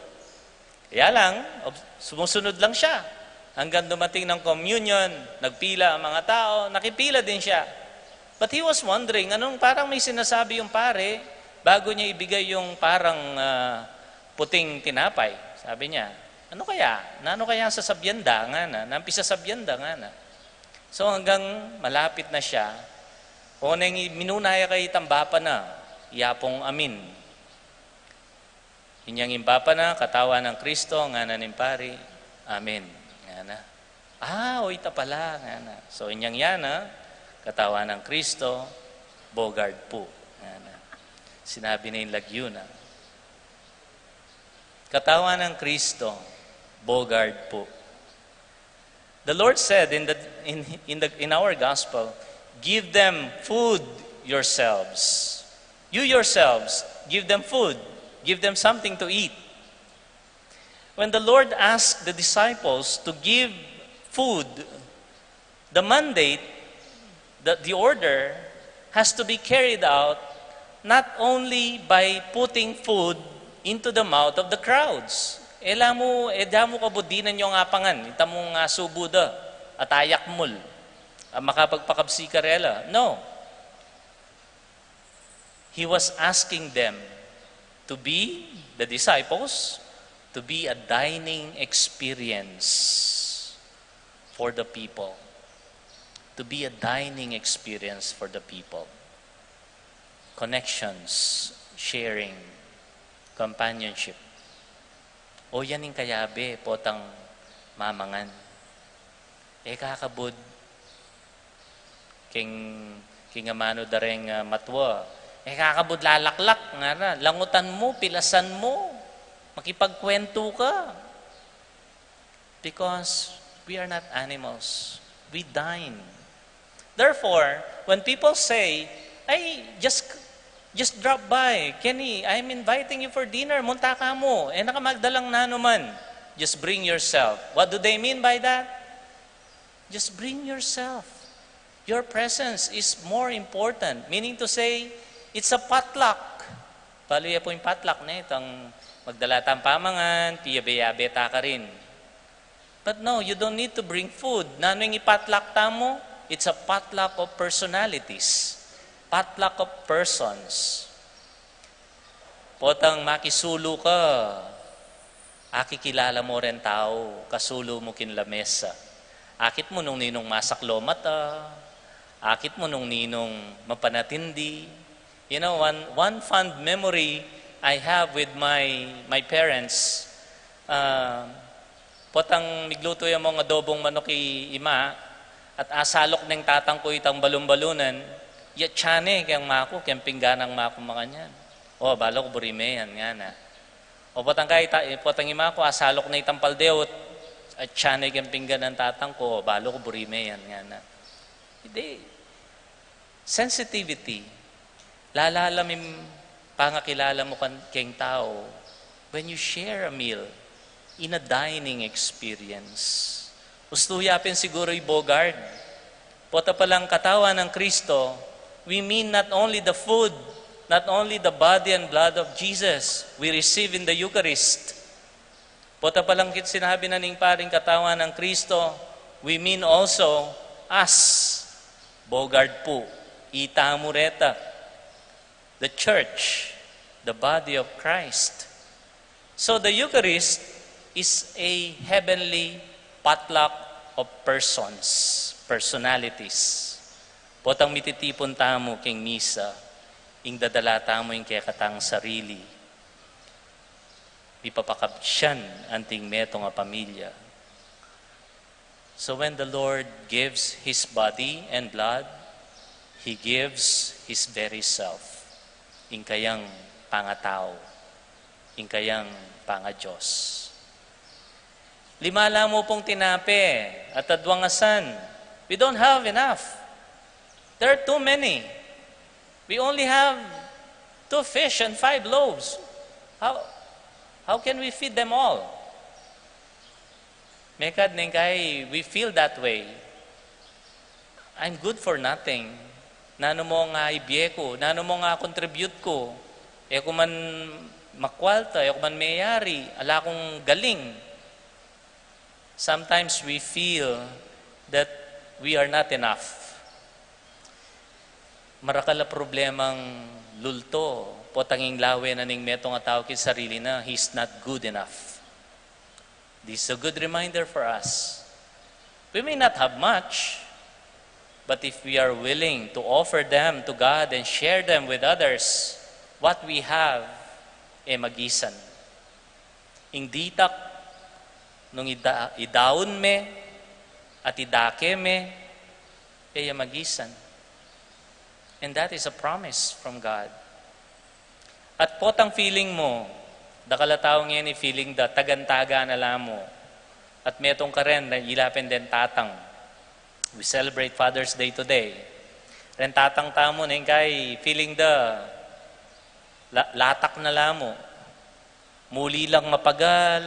[SPEAKER 4] Kaya lang, sumusunod lang siya. Hanggang dumating ng communion, nagpila ang mga tao, nakipila din siya. But he was wondering, parang may sinasabi yung pare, bago niya ibigay yung parang puting tinapay. Sabi niya, ano kaya? Ano kaya sa sabyenda nga na? Nampi sa sabyenda nga na. So hanggang malapit na siya, o nang minunaya kay tambapa na, yapong amin. Inyang imbapa na, katawa ng Kristo, nga na nimpari, amen. Nga na. Oita pala, nga na. So inyang yana, katawa ng Kristo, bogard po. Nga na. Sinabi na yung Lagyuna. Katawa ng Kristo, bogard po. The Lord said in our gospel, give them food yourselves. You yourselves, give them food. Give them something to eat. When the Lord asked the disciples to give food, the mandate, the order, has to be carried out not only by putting food into the mouth of the crowds. Damo kabudinan yung apangan, itamong subuda, at ayak mul, makapagpakabsi karela. No. He was asking them to be, the disciples, to be a dining experience for the people. To be a dining experience for the people. Connections, sharing, companionship. O yan yung kayabe, potang mamangan. Kakabud, king amano dareng matwa. Kakabud lalaklak, nga na, langutan mo, pilasan mo, makipagkwento ka. Because we are not animals. We dine. Therefore, when people say, ay, just drop by. Kenny, I'm inviting you for dinner. Munta ka mo. Nakamagdalang na naman. Just bring yourself. What do they mean by that? Just bring yourself. Your presence is more important. Meaning to say, it's a potluck. Paluya po yung potluck na itong magdala tang pamangan, piyabe-yabe ta ka rin. But no, you don't need to bring food. Nano yung ipotluck ta mo? It's a potluck of personalities. Potluck of persons. Potang makisulo ka, akikilala mo rin tao, kasulo mo kin lamesa. Akit mo nung ninong masaklo mata, akit mo nung ninong mapanatindi. You know, one fond memory I have with my parents, potang migluto yung mga adobong manok ima, at asalok ng tatang ko itang balon-balunan, ya tiyane kayang mako, kayang pingganang mako mga niyan. O, balok burime yan nga na. O, potang ima ko, asalok na itang paldeot, at tiyane kayang pingganang tatang ko, balok burime yan nga na. Hindi. Sensitivity. Lalalamin pangakilala mo kayang tao when you share a meal in a dining experience. Ustuyapin siguro yung Bogard. Pota palang katawan ng Kristo, we mean not only the food, not only the body and blood of Jesus we receive in the Eucharist. Pota palang sinabi na ning paring katawan ng Kristo, we mean also us. Bogard po, ita mureta, the church, the body of Christ. So the Eucharist is a heavenly potluck of persons, personalities. Potang mititipon tamo king misa, ing dadala tamo ing kaya katang sarili. Ipapakabsyan anting metong a pamilya. So when the Lord gives His body and blood, He gives His very self. Ing kayang pangatao, ing kayang panga-Diyos. Limala mo pong tinape at adwangasan. We don't have enough. There are too many. We only have 2 fish and 5 loaves. How can we feed them all? Mekad nengkay, we feel that way. I'm good for nothing. Nano mo nga ibiye ko, nano mo nga contribute ko. Ko man makwalta, ko man mayari, ala kong galing. Sometimes we feel that we are not enough. Marakala problemang lulto, potanging lawe na ning metong atao kin sarili na, he's not good enough. This is a good reminder for us. We may not have much, but if we are willing to offer them to God and share them with others, what we have, magisan. Ing ditak, nung idaon me, at idake me, magisan. And that is a promise from God. At potang feeling mo, dakalataw ngayon feeling da, tagantaga na lamo. At metong ka rin, ilapin din tatang. We celebrate Father's Day today. Ren tatang tamo na kay feeling da, latak na lamo. Muli lang mapagal,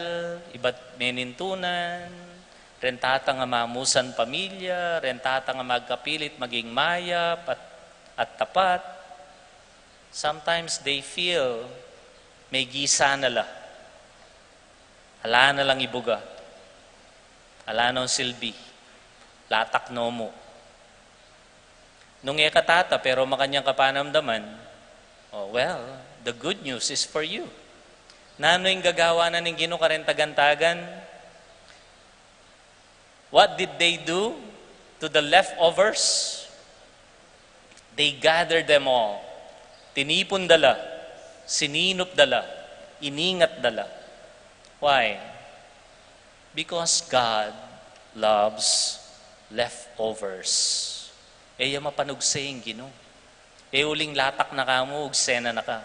[SPEAKER 4] iba't menintunan, ren tatang nga mamusan pamilya, ren tatang nga magkapilit maging mayap at tapat. Sometimes they feel may gisa na la. Hala na lang ibuga. Hala nang silbi. Latak no mo. Nung katata pero makanyang kapanamdaman, Oh, well, the good news is for you. Nano yung gagawa na ng Ginoo karentagantagan? What did they do to the leftovers? They gathered them all. Tinipon dala, sininop dala, iningat dala. Why? Because God loves leftovers. Eya mapanugsaying Ginoo. Uling latak na kamo, ugsena na ka.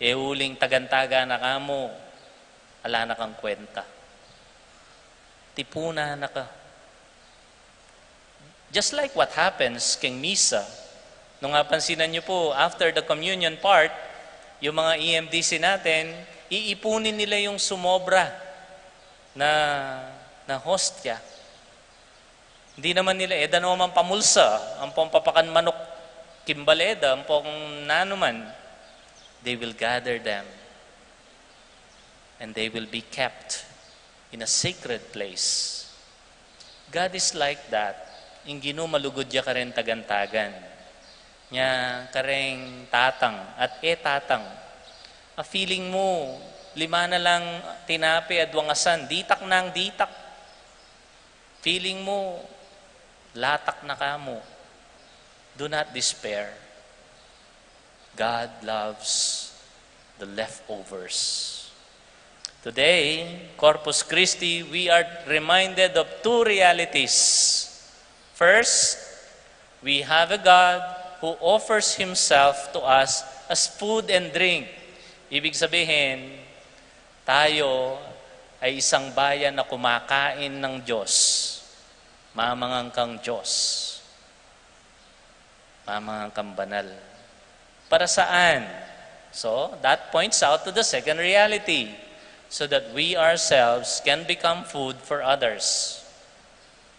[SPEAKER 4] Uling tagantaga na kamo, ala na kang kwenta. Tipuna na ka. Just like what happens king Misa, nung napansinan niyo po, after the communion part, yung mga EMDC natin, iipunin nila yung sumobra na hostya. Hindi naman nila, dano man pamulsa, ang pampapakan manok kimbaleda, ang pong nanuman, they will gather them and they will be kept in a sacred place. God is like that. Yung Ginoo malugod ya karen tagantagan. Nya kareng tatang at tatang. A feeling mo, 5 na lang tinapi at wangasan, ditak nang ditak. Feeling mo, latak na kamo. Do not despair. God loves the leftovers. Today, Corpus Christi, we are reminded of 2 realities. First, we have a God who offers Himself to us as food and drink. Ibig sabihin, tayo ay isang bayan na kumakain ng Diyos. Mamangang kang Diyos. Mamangang kang banal. Para saan? So, that points out to the second reality. So that we ourselves can become food for others.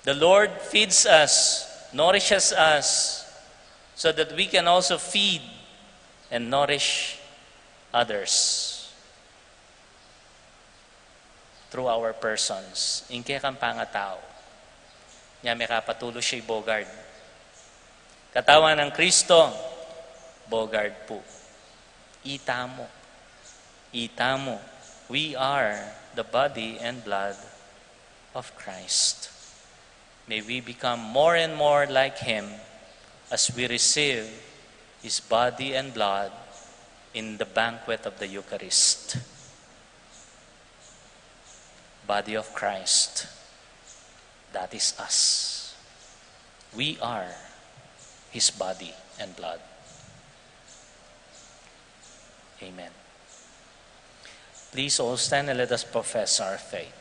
[SPEAKER 4] The Lord feeds us, nourishes us, so that we can also feed and nourish others through our persons. Ingke kang pangatao. Nya may kapatulo siya bogard. Katawan ng Kristo, bogard po. Itamo. Itamo. We are the body and blood of Christ. May we become more and more like Him as we receive His body and blood in the banquet of the Eucharist. Body of Christ, that is us. We are His body and blood. Amen. Please all stand and let us profess our faith.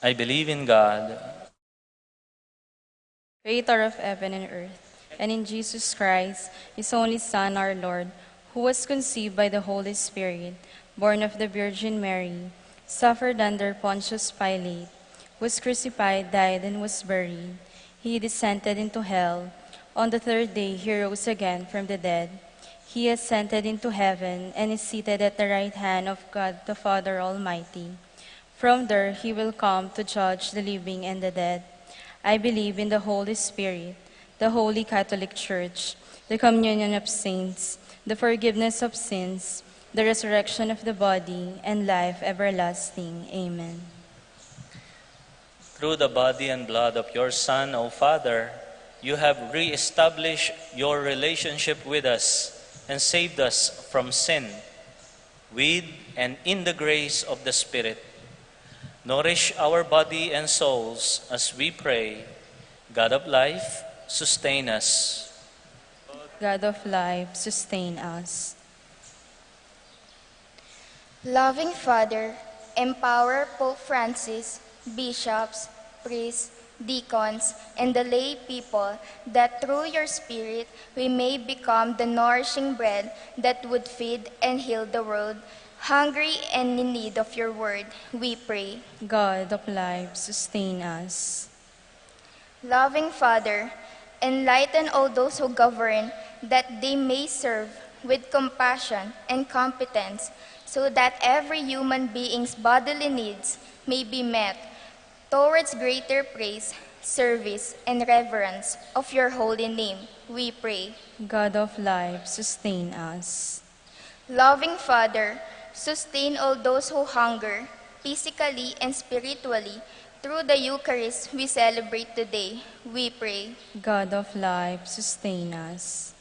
[SPEAKER 4] I believe in God,
[SPEAKER 3] Creator of heaven and earth, and in Jesus Christ, His only Son, our Lord, who was conceived by the Holy Spirit, born of the Virgin Mary, suffered under Pontius Pilate, was crucified, died, and was buried. He descended into hell. On the 3rd day, He rose again from the dead. He ascended into heaven and is seated at the right hand of God the Father Almighty. From there He will come to judge the living and the dead. I believe in the Holy Spirit, the Holy Catholic Church, the communion of saints, the forgiveness of sins, the resurrection of the body, and life everlasting. Amen.
[SPEAKER 4] through the body and blood of your Son, O Father, you have re-established your relationship with us and saved us from sin. With and in the grace of the Spirit, nourish our body and souls as we pray. God of life, sustain us.
[SPEAKER 3] God of life, sustain us.
[SPEAKER 6] Loving Father, empower Pope Francis, bishops, priests, deacons, and the lay people, that through your Spirit we may become the nourishing bread that would feed and heal the world, hungry and in need of your word, we pray.
[SPEAKER 3] God of life, sustain us.
[SPEAKER 6] Loving Father, enlighten all those who govern, that they may serve with compassion and competence, so that every human being's bodily needs may be met. Towards greater praise, service, and reverence of your holy name, we pray.
[SPEAKER 3] God of life, sustain us.
[SPEAKER 6] Loving Father, sustain all those who hunger, physically and spiritually, through the Eucharist we celebrate today, we pray.
[SPEAKER 3] God of life, sustain us.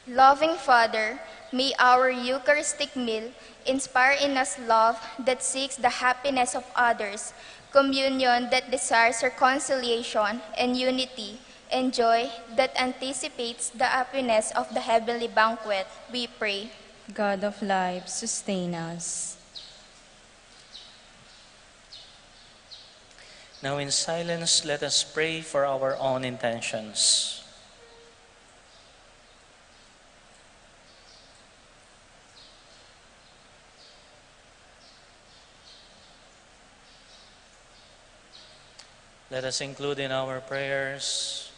[SPEAKER 6] Loving Father, may our Eucharistic meal inspire in us love that seeks the happiness of others, communion that desires reconciliation and unity, and joy that anticipates the happiness of the heavenly banquet, we pray.
[SPEAKER 3] God of life, sustain us.
[SPEAKER 4] Now in silence, let us pray for our own intentions. Let us include in our prayers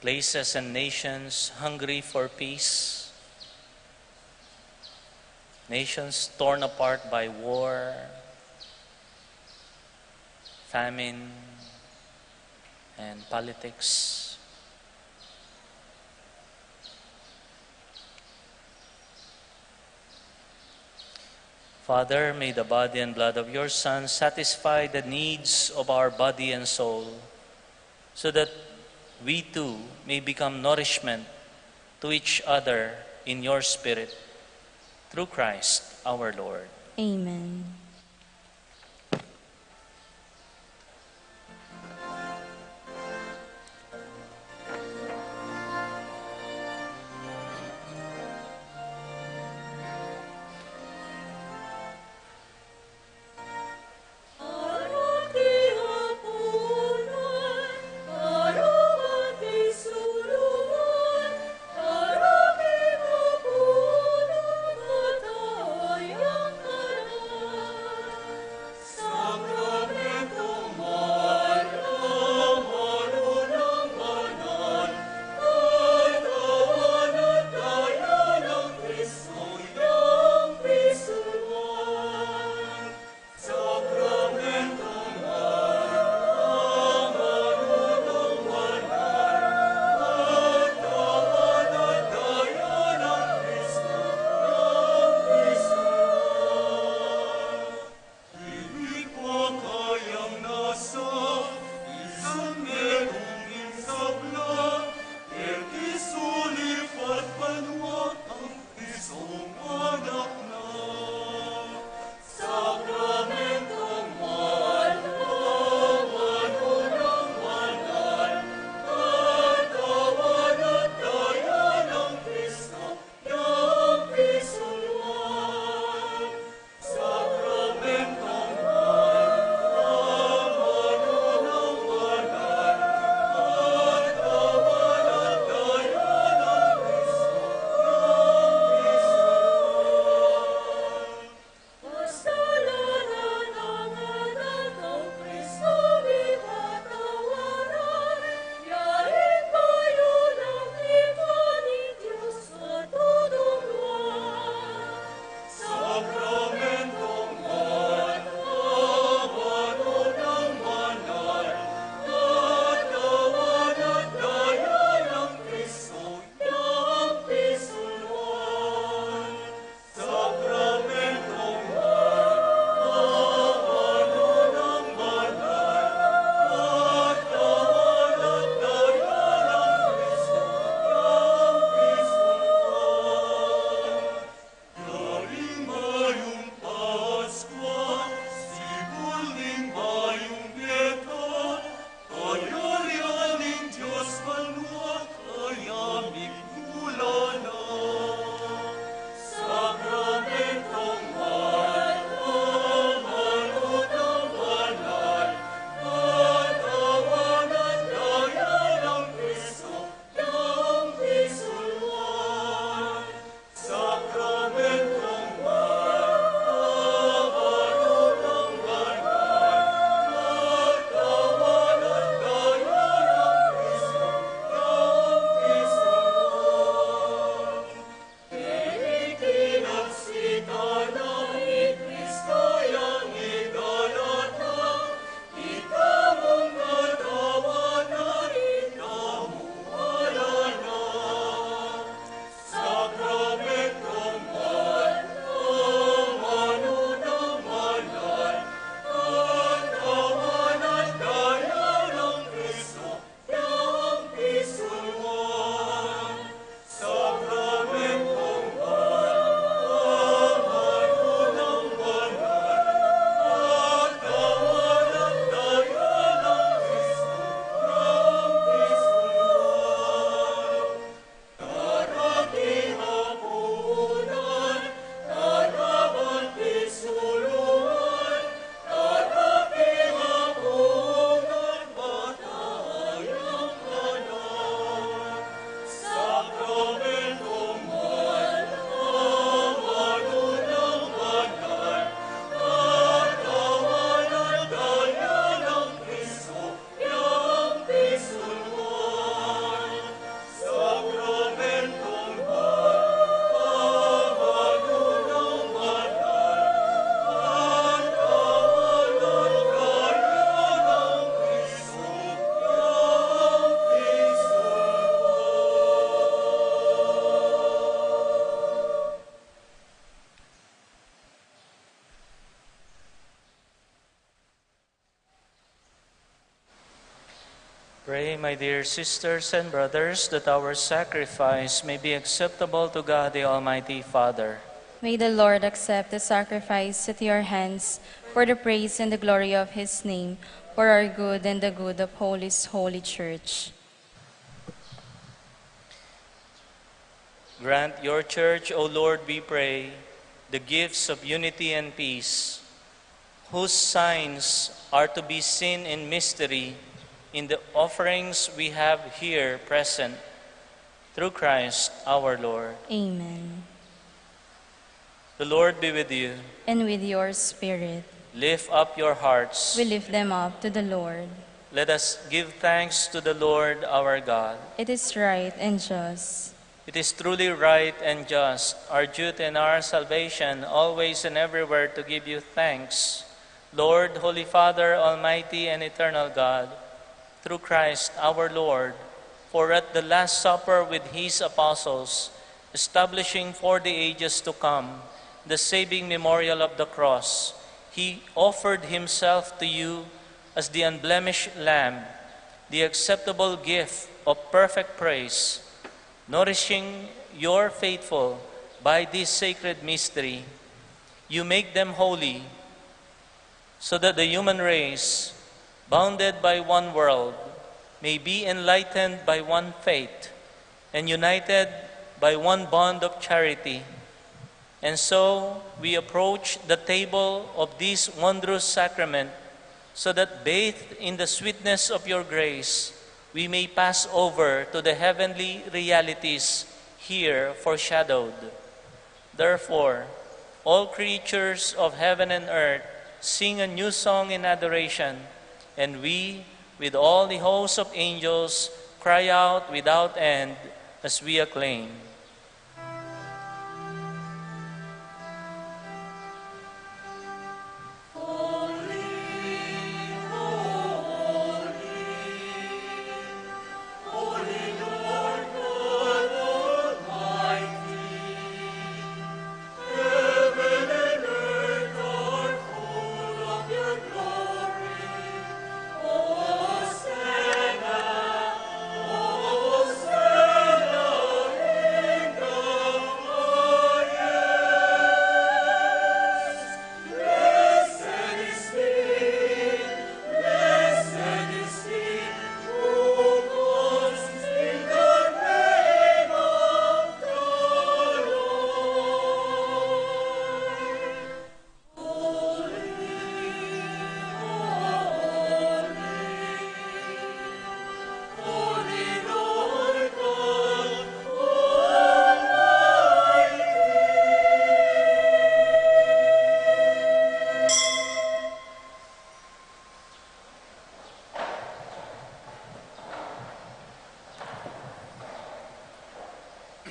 [SPEAKER 4] places and nations hungry for peace, nations torn apart by war, famine, and politics. Father, may the body and blood of your Son satisfy the needs of our body and soul, so that we too may become nourishment to each other in your Spirit, through Christ our Lord.
[SPEAKER 3] Amen.
[SPEAKER 4] Pray, my dear sisters and brothers, that our sacrifice may be acceptable to God the Almighty Father.
[SPEAKER 3] May the Lord accept the sacrifice at your hands for the praise and the glory of his name, for our good and the good of His holy church.
[SPEAKER 4] Grant your church, O Lord, we pray, the gifts of unity and peace, whose signs are to be seen in mystery in the offerings we have here present, through Christ our Lord.
[SPEAKER 3] Amen.
[SPEAKER 4] The Lord be with you.
[SPEAKER 3] And with your spirit,
[SPEAKER 4] Lift up your hearts.
[SPEAKER 3] we lift them up to the Lord.
[SPEAKER 4] Let us give thanks to the Lord our God.
[SPEAKER 3] It is right and just.
[SPEAKER 4] It is truly right and just, our duty and our salvation, always and everywhere to give you thanks, Lord, Holy Father, Almighty and Eternal God, through Christ our Lord, for at the Last Supper with his apostles, establishing for the ages to come the saving memorial of the cross, he offered himself to you as the unblemished Lamb, the acceptable gift of perfect praise, nourishing your faithful by this sacred mystery. You make them holy, so that the human race, bounded by one world, may be enlightened by one faith and united by one bond of charity. And so we approach the table of this wondrous sacrament, so that bathed in the sweetness of your grace, we may pass over to the heavenly realities here foreshadowed. Therefore, all creatures of heaven and earth sing a new song in adoration, and we, with all the hosts of angels, cry out without end as we acclaim.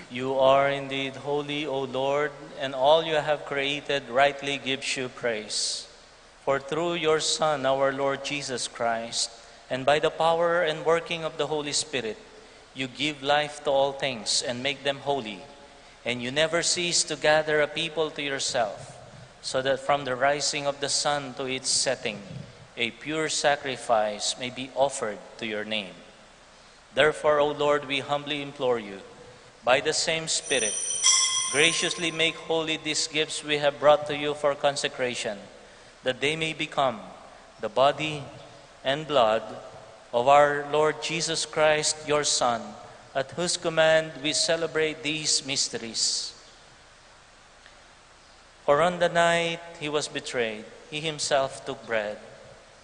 [SPEAKER 4] You are indeed holy, O Lord, and all you have created rightly gives you praise. For through your Son, our Lord Jesus Christ, and by the power and working of the Holy Spirit, you give life to all things and make them holy. And you never cease to gather a people to yourself, so that from the rising of the sun to its setting, a pure sacrifice may be offered to your name. Therefore, O Lord, we humbly implore you, by the same Spirit, graciously make holy these gifts we have brought to you for consecration, that they may become the body and blood of our Lord Jesus Christ, your Son, at whose command we celebrate these mysteries. For on the night he was betrayed, he himself took bread,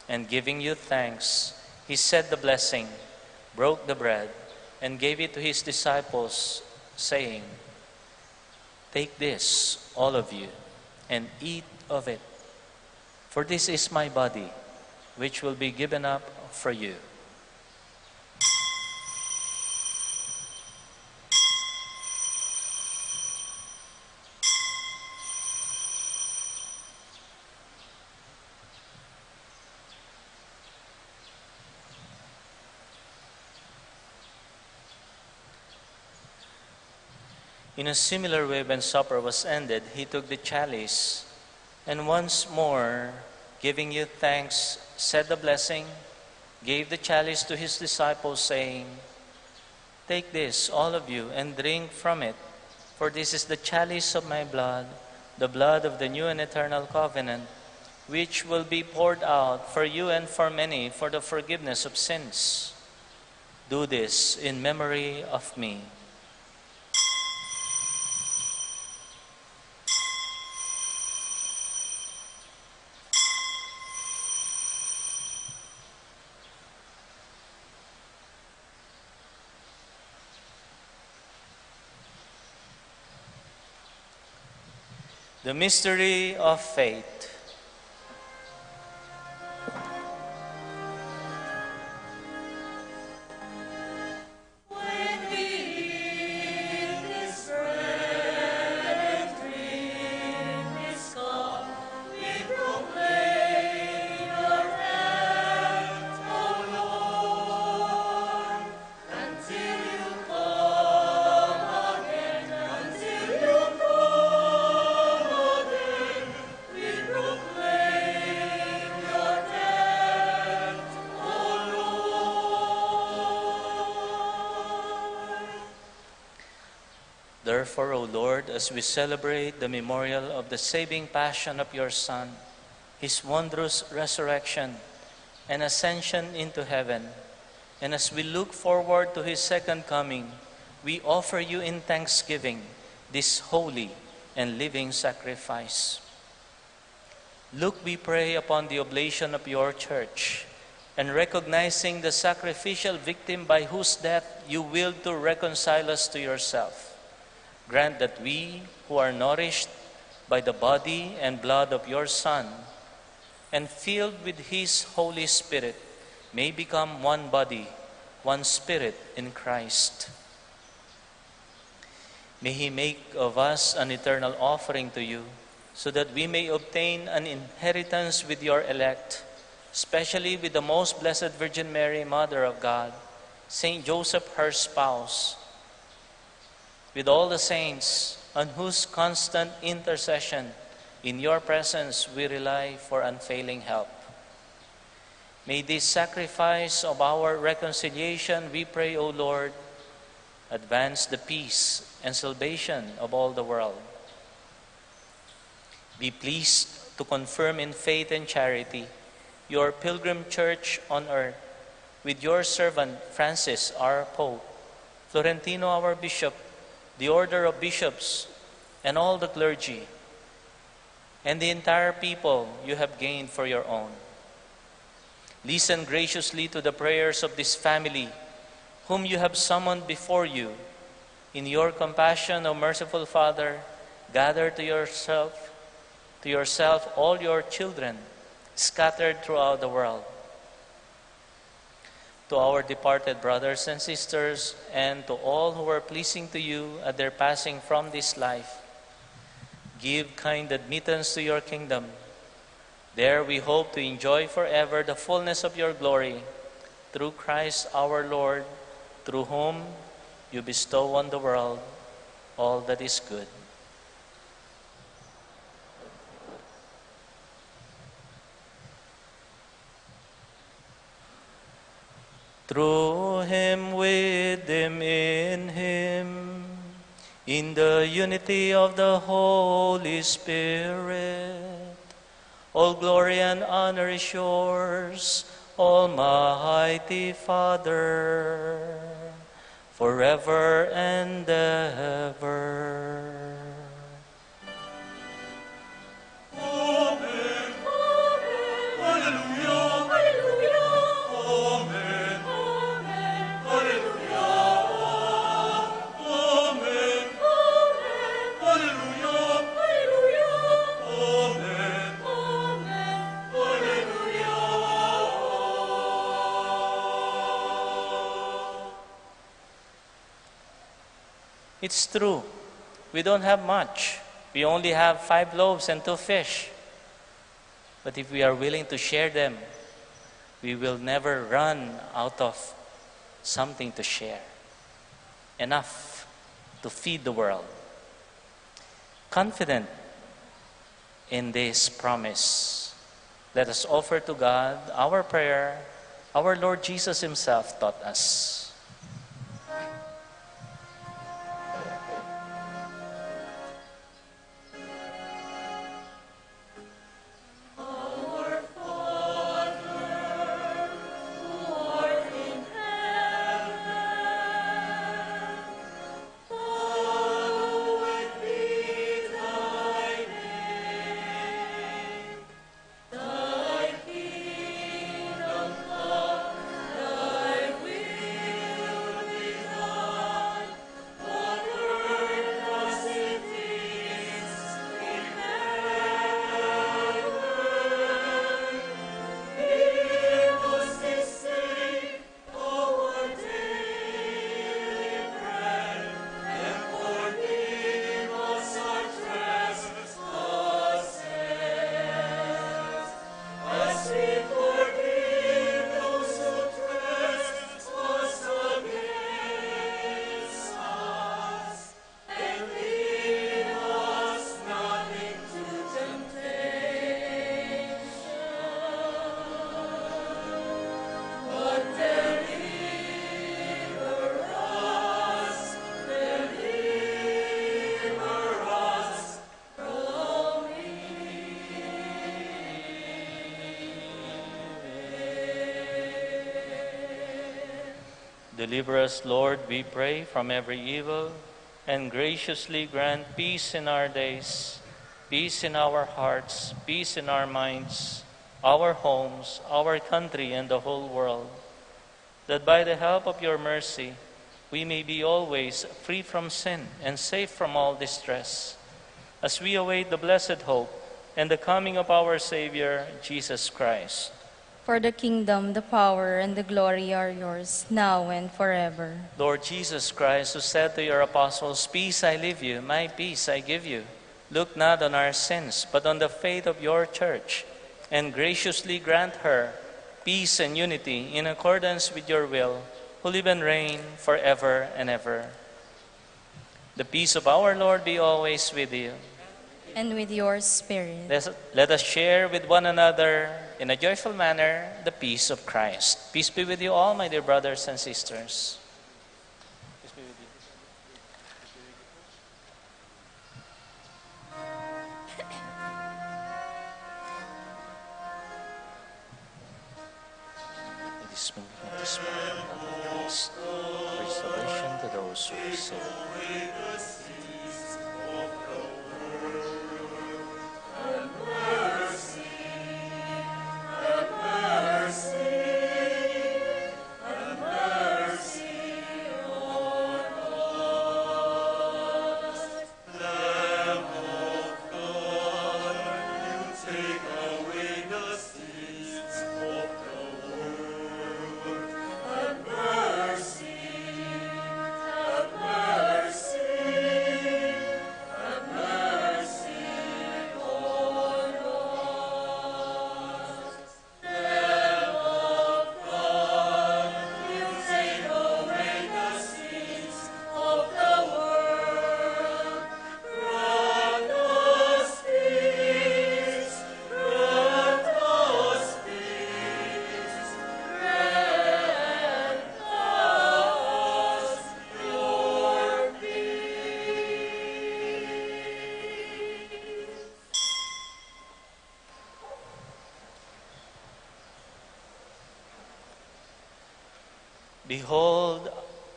[SPEAKER 4] and giving you thanks, he said the blessing, broke the bread, and gave it to his disciples, saying, "Take this, all of you, and eat of it, for this is my body, which will be given up for you." In a similar way, when supper was ended, he took the chalice, and once more, giving you thanks, said the blessing, gave the chalice to his disciples, saying, "Take this, all of you, and drink from it, for this is the chalice of my blood, the blood of the new and eternal covenant, which will be poured out for you and for many for the forgiveness of sins. Do this in memory of me." The mystery of faith. Therefore, O Lord, as we celebrate the memorial of the saving passion of your Son, his wondrous resurrection and ascension into heaven, and as we look forward to his second coming, we offer you in thanksgiving this holy and living sacrifice. Look, we pray, upon the oblation of your church, and recognizing the sacrificial victim by whose death you willed to reconcile us to yourself, grant that we, who are nourished by the body and blood of your Son, and filled with his Holy Spirit, may become one body, one spirit in Christ. May he make of us an eternal offering to you, so that we may obtain an inheritance with your elect, especially with the most blessed Virgin Mary, Mother of God, Saint Joseph, her spouse, with all the saints, on whose constant intercession in your presence we rely for unfailing help. May this sacrifice of our reconciliation, we pray, O Lord, advance the peace and salvation of all the world. Be pleased to confirm in faith and charity your pilgrim church on earth, with your servant Francis, our Pope, Florentino, our Bishop, the order of bishops, and all the clergy, and the entire people you have gained for your own. Listen graciously to the prayers of this family, whom you have summoned before you. In your compassion, O merciful Father, gather to yourself all your children scattered throughout the world. To our departed brothers and sisters, and to all who are pleasing to you at their passing from this life, give kind admittance to your kingdom. There we hope to enjoy forever the fullness of your glory, through Christ our Lord, through whom you bestow on the world all that is good. Through him, with him, in the unity of the Holy Spirit, all glory and honor is yours, Almighty Father, forever and ever. It's true. We don't have much. We only have 5 loaves and 2 fish. But if we are willing to share them, we will never run out of something to share. Enough to feed the world. Confident in this promise, let us offer to God our prayer Our Lord Jesus himself taught us. Deliver us, Lord, we pray, from every evil, and graciously grant peace in our days, peace in our hearts, peace in our minds, our homes, our country, and the whole world, that by the help of your mercy, we may be always free from sin and safe from all distress, as we await the blessed hope and the coming of our Savior, Jesus Christ.
[SPEAKER 3] For the kingdom, the power, and the glory are yours, now and forever.
[SPEAKER 4] Lord Jesus Christ, who said to your apostles, "Peace I leave you, my peace I give you," look not on our sins, but on the faith of your church, and graciously grant her peace and unity in accordance with your will, who live and reign forever and ever. The peace of our Lord be always with you.
[SPEAKER 3] And with your spirit.
[SPEAKER 4] Let us share with one another in a joyful manner the peace of Christ. Peace be with you all, my dear brothers and sisters. Peace be with you. It is movement to spread the love of Christ, for salvation to those who are saved. Behold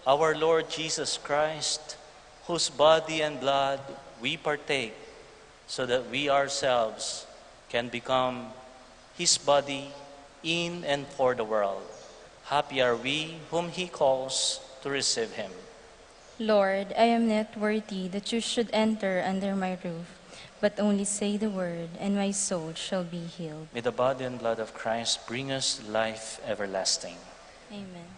[SPEAKER 4] our Lord Jesus Christ, whose body and blood we partake, so that we ourselves can become his body in and for the world. Happy are we whom he calls to receive him.
[SPEAKER 3] Lord, I am not worthy that you should enter under my roof, but only say the word, and my soul shall be healed.
[SPEAKER 4] May the body and blood of Christ bring us life everlasting.
[SPEAKER 3] Amen.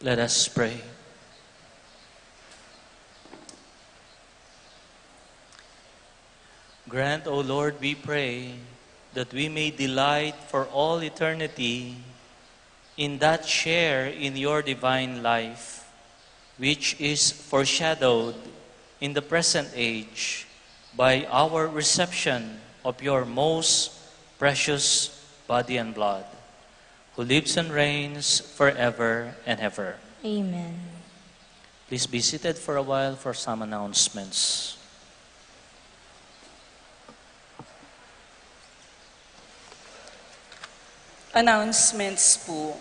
[SPEAKER 4] Let us pray. Grant, O Lord, we pray, that we may delight for all eternity in that share in your divine life, which is foreshadowed in the present age by our reception of your most precious body and blood, who lives and reigns forever and ever.
[SPEAKER 3] Amen.
[SPEAKER 4] Please be seated for a while for some announcements.
[SPEAKER 7] Announcements po.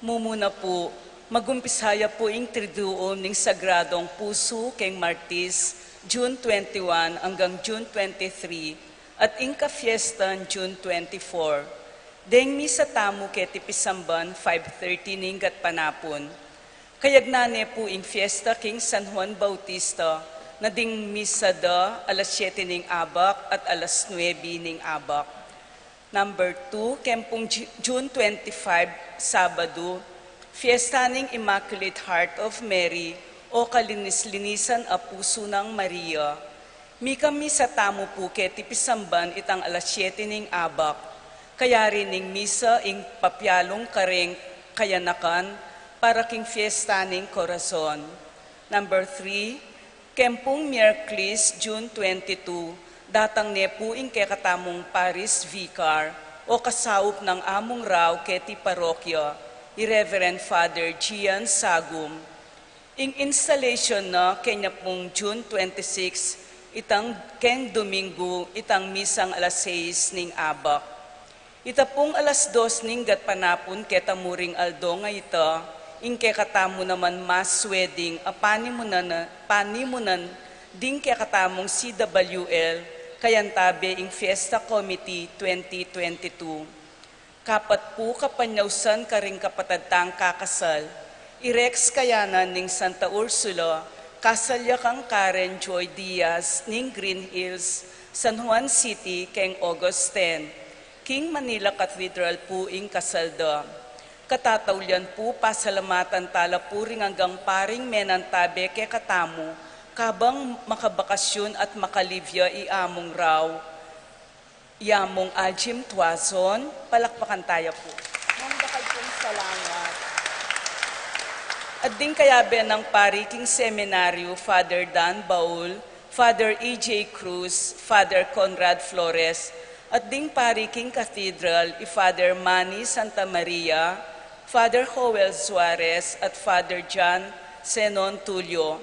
[SPEAKER 7] Mumuna po, magumpisaya po ing triduo ning Sagradong Puso keng Martis, June 21 hanggang June 23, at inka fiestan June 24. Deng misa tamu keti pisamban 5:30 ning gat panapon. Kayagnane po ing fiesta king San Juan Bautista, na ding misa da alas 7 ning abak at alas 9 ning abak. Number 2, kempong June 25, Sabado, Fiesta ng Immaculate Heart of Mary o Kalinis-linisan a Puso ng Maria. Mi kami sa tamo po keti pisamban itang alas 7 ning abak, kaya rin ning misa ing papyalong kareng kayanakan para king Fiesta ng Corazon. Number 3, kempong Miyerkules, June 22, datang ne po ing kekatamong Paris Vicar o kasaup ng among raw keti parokya, Reverend Father Gian Sagum. Ing installation na kanya pong June 26, itang ken Domingo, itang misang alas 6 ning abak. Ita pong alas 2 ning gat panapon ketamuring aldo nga ita, ing kekatamo naman mass wedding, panimunan ding kekatamong CWL, Kayantabe ing Fiesta Committee 2022. Kapat po kapanyawsan karing kapatadtang kakasal, irex kayanan ning Santa Ursula, kasalya kang Karen Joy Diaz ning Green Hills, San Juan City, keng August 10. King Manila Cathedral po ing kasalda. Katatawlyan po pasalamatan tala po ring hanggang paring menantabe ke katamo, kabang makabakasyon at makalivya iamong raw, iamong Aljim Tuazon, palakpakan tayo po. Mambakal pong salamat. At din kayabe ng pariking seminaryo, Father Dan Baul, Father E.J. Cruz, Father Conrad Flores, at din pariking cathedral, Father Manny Santa Maria, Father Joel Suarez, at Father John Senon Tulio.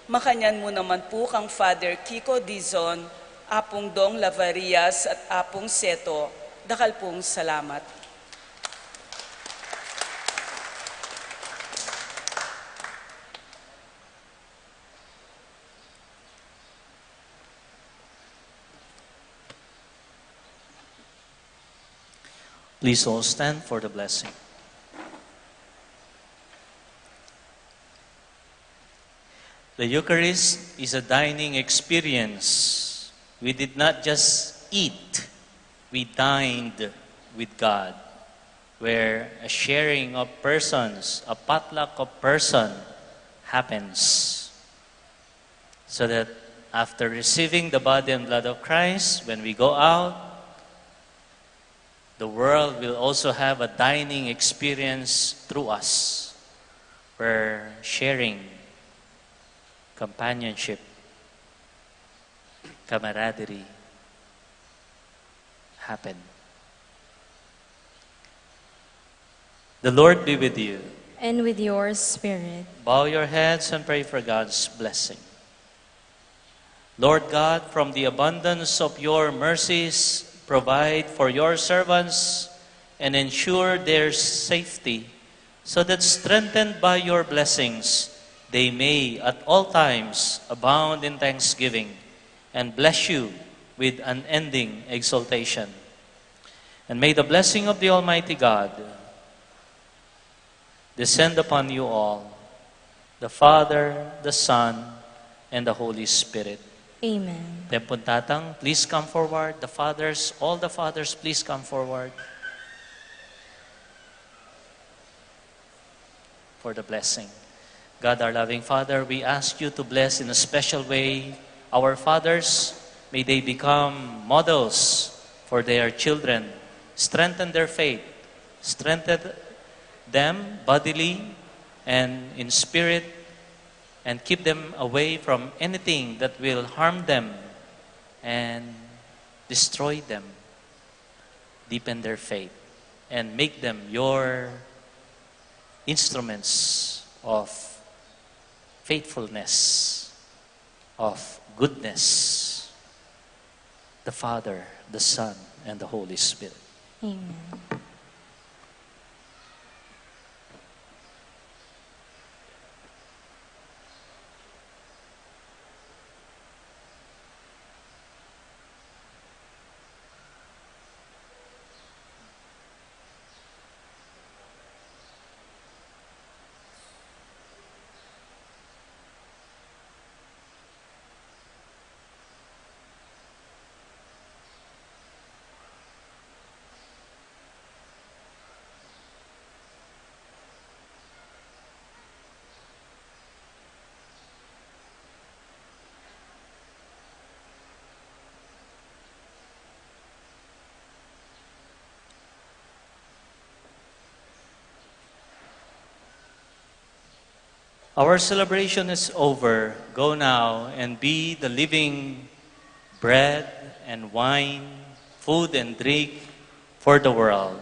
[SPEAKER 7] Makanyan mo naman po kang Father Kiko Dizon, Apong Dong Lavarias at Apong Seto. Dakal pong salamat.
[SPEAKER 4] Please all stand for the blessing. The Eucharist is a dining experience. We did not just eat, we dined with God, where a sharing of persons, a potluck of person happens. So that after receiving the body and blood of Christ, when we go out, the world will also have a dining experience through us, where sharing, companionship, camaraderie happen. The Lord be with you.
[SPEAKER 3] And with your spirit.
[SPEAKER 4] Bow your heads and pray for God's blessing. Lord God, from the abundance of your mercies, provide for your servants and ensure their safety, so that strengthened by your blessings, they may at all times abound in thanksgiving and bless you with unending exaltation. And may the blessing of the Almighty God descend upon you all, the Father, the Son, and the Holy Spirit.
[SPEAKER 3] Amen.
[SPEAKER 4] Tempuntatang, please come forward. The fathers, all the fathers, please come forward. for the blessing. God, our loving Father, we ask you to bless in a special way our fathers. May they become models for their children. Strengthen their faith. Strengthen them bodily and in spirit, and keep them away from anything that will harm them and destroy them. Deepen their faith and make them your instruments of faithfulness, of goodness, the Father, the Son, and the Holy Spirit.
[SPEAKER 3] Amen.
[SPEAKER 4] Our celebration is over. Go now and be the living bread and wine, food and drink for the world.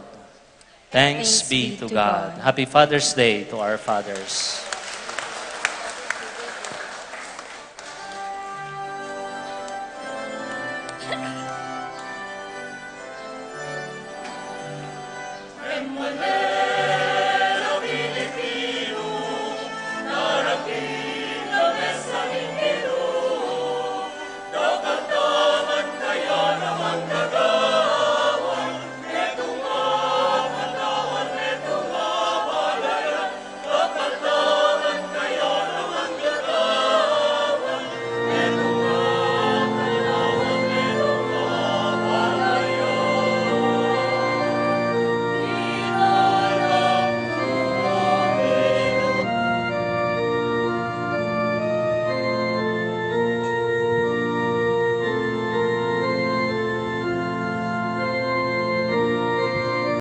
[SPEAKER 4] Thanks be to God. Happy Father's Day to our fathers.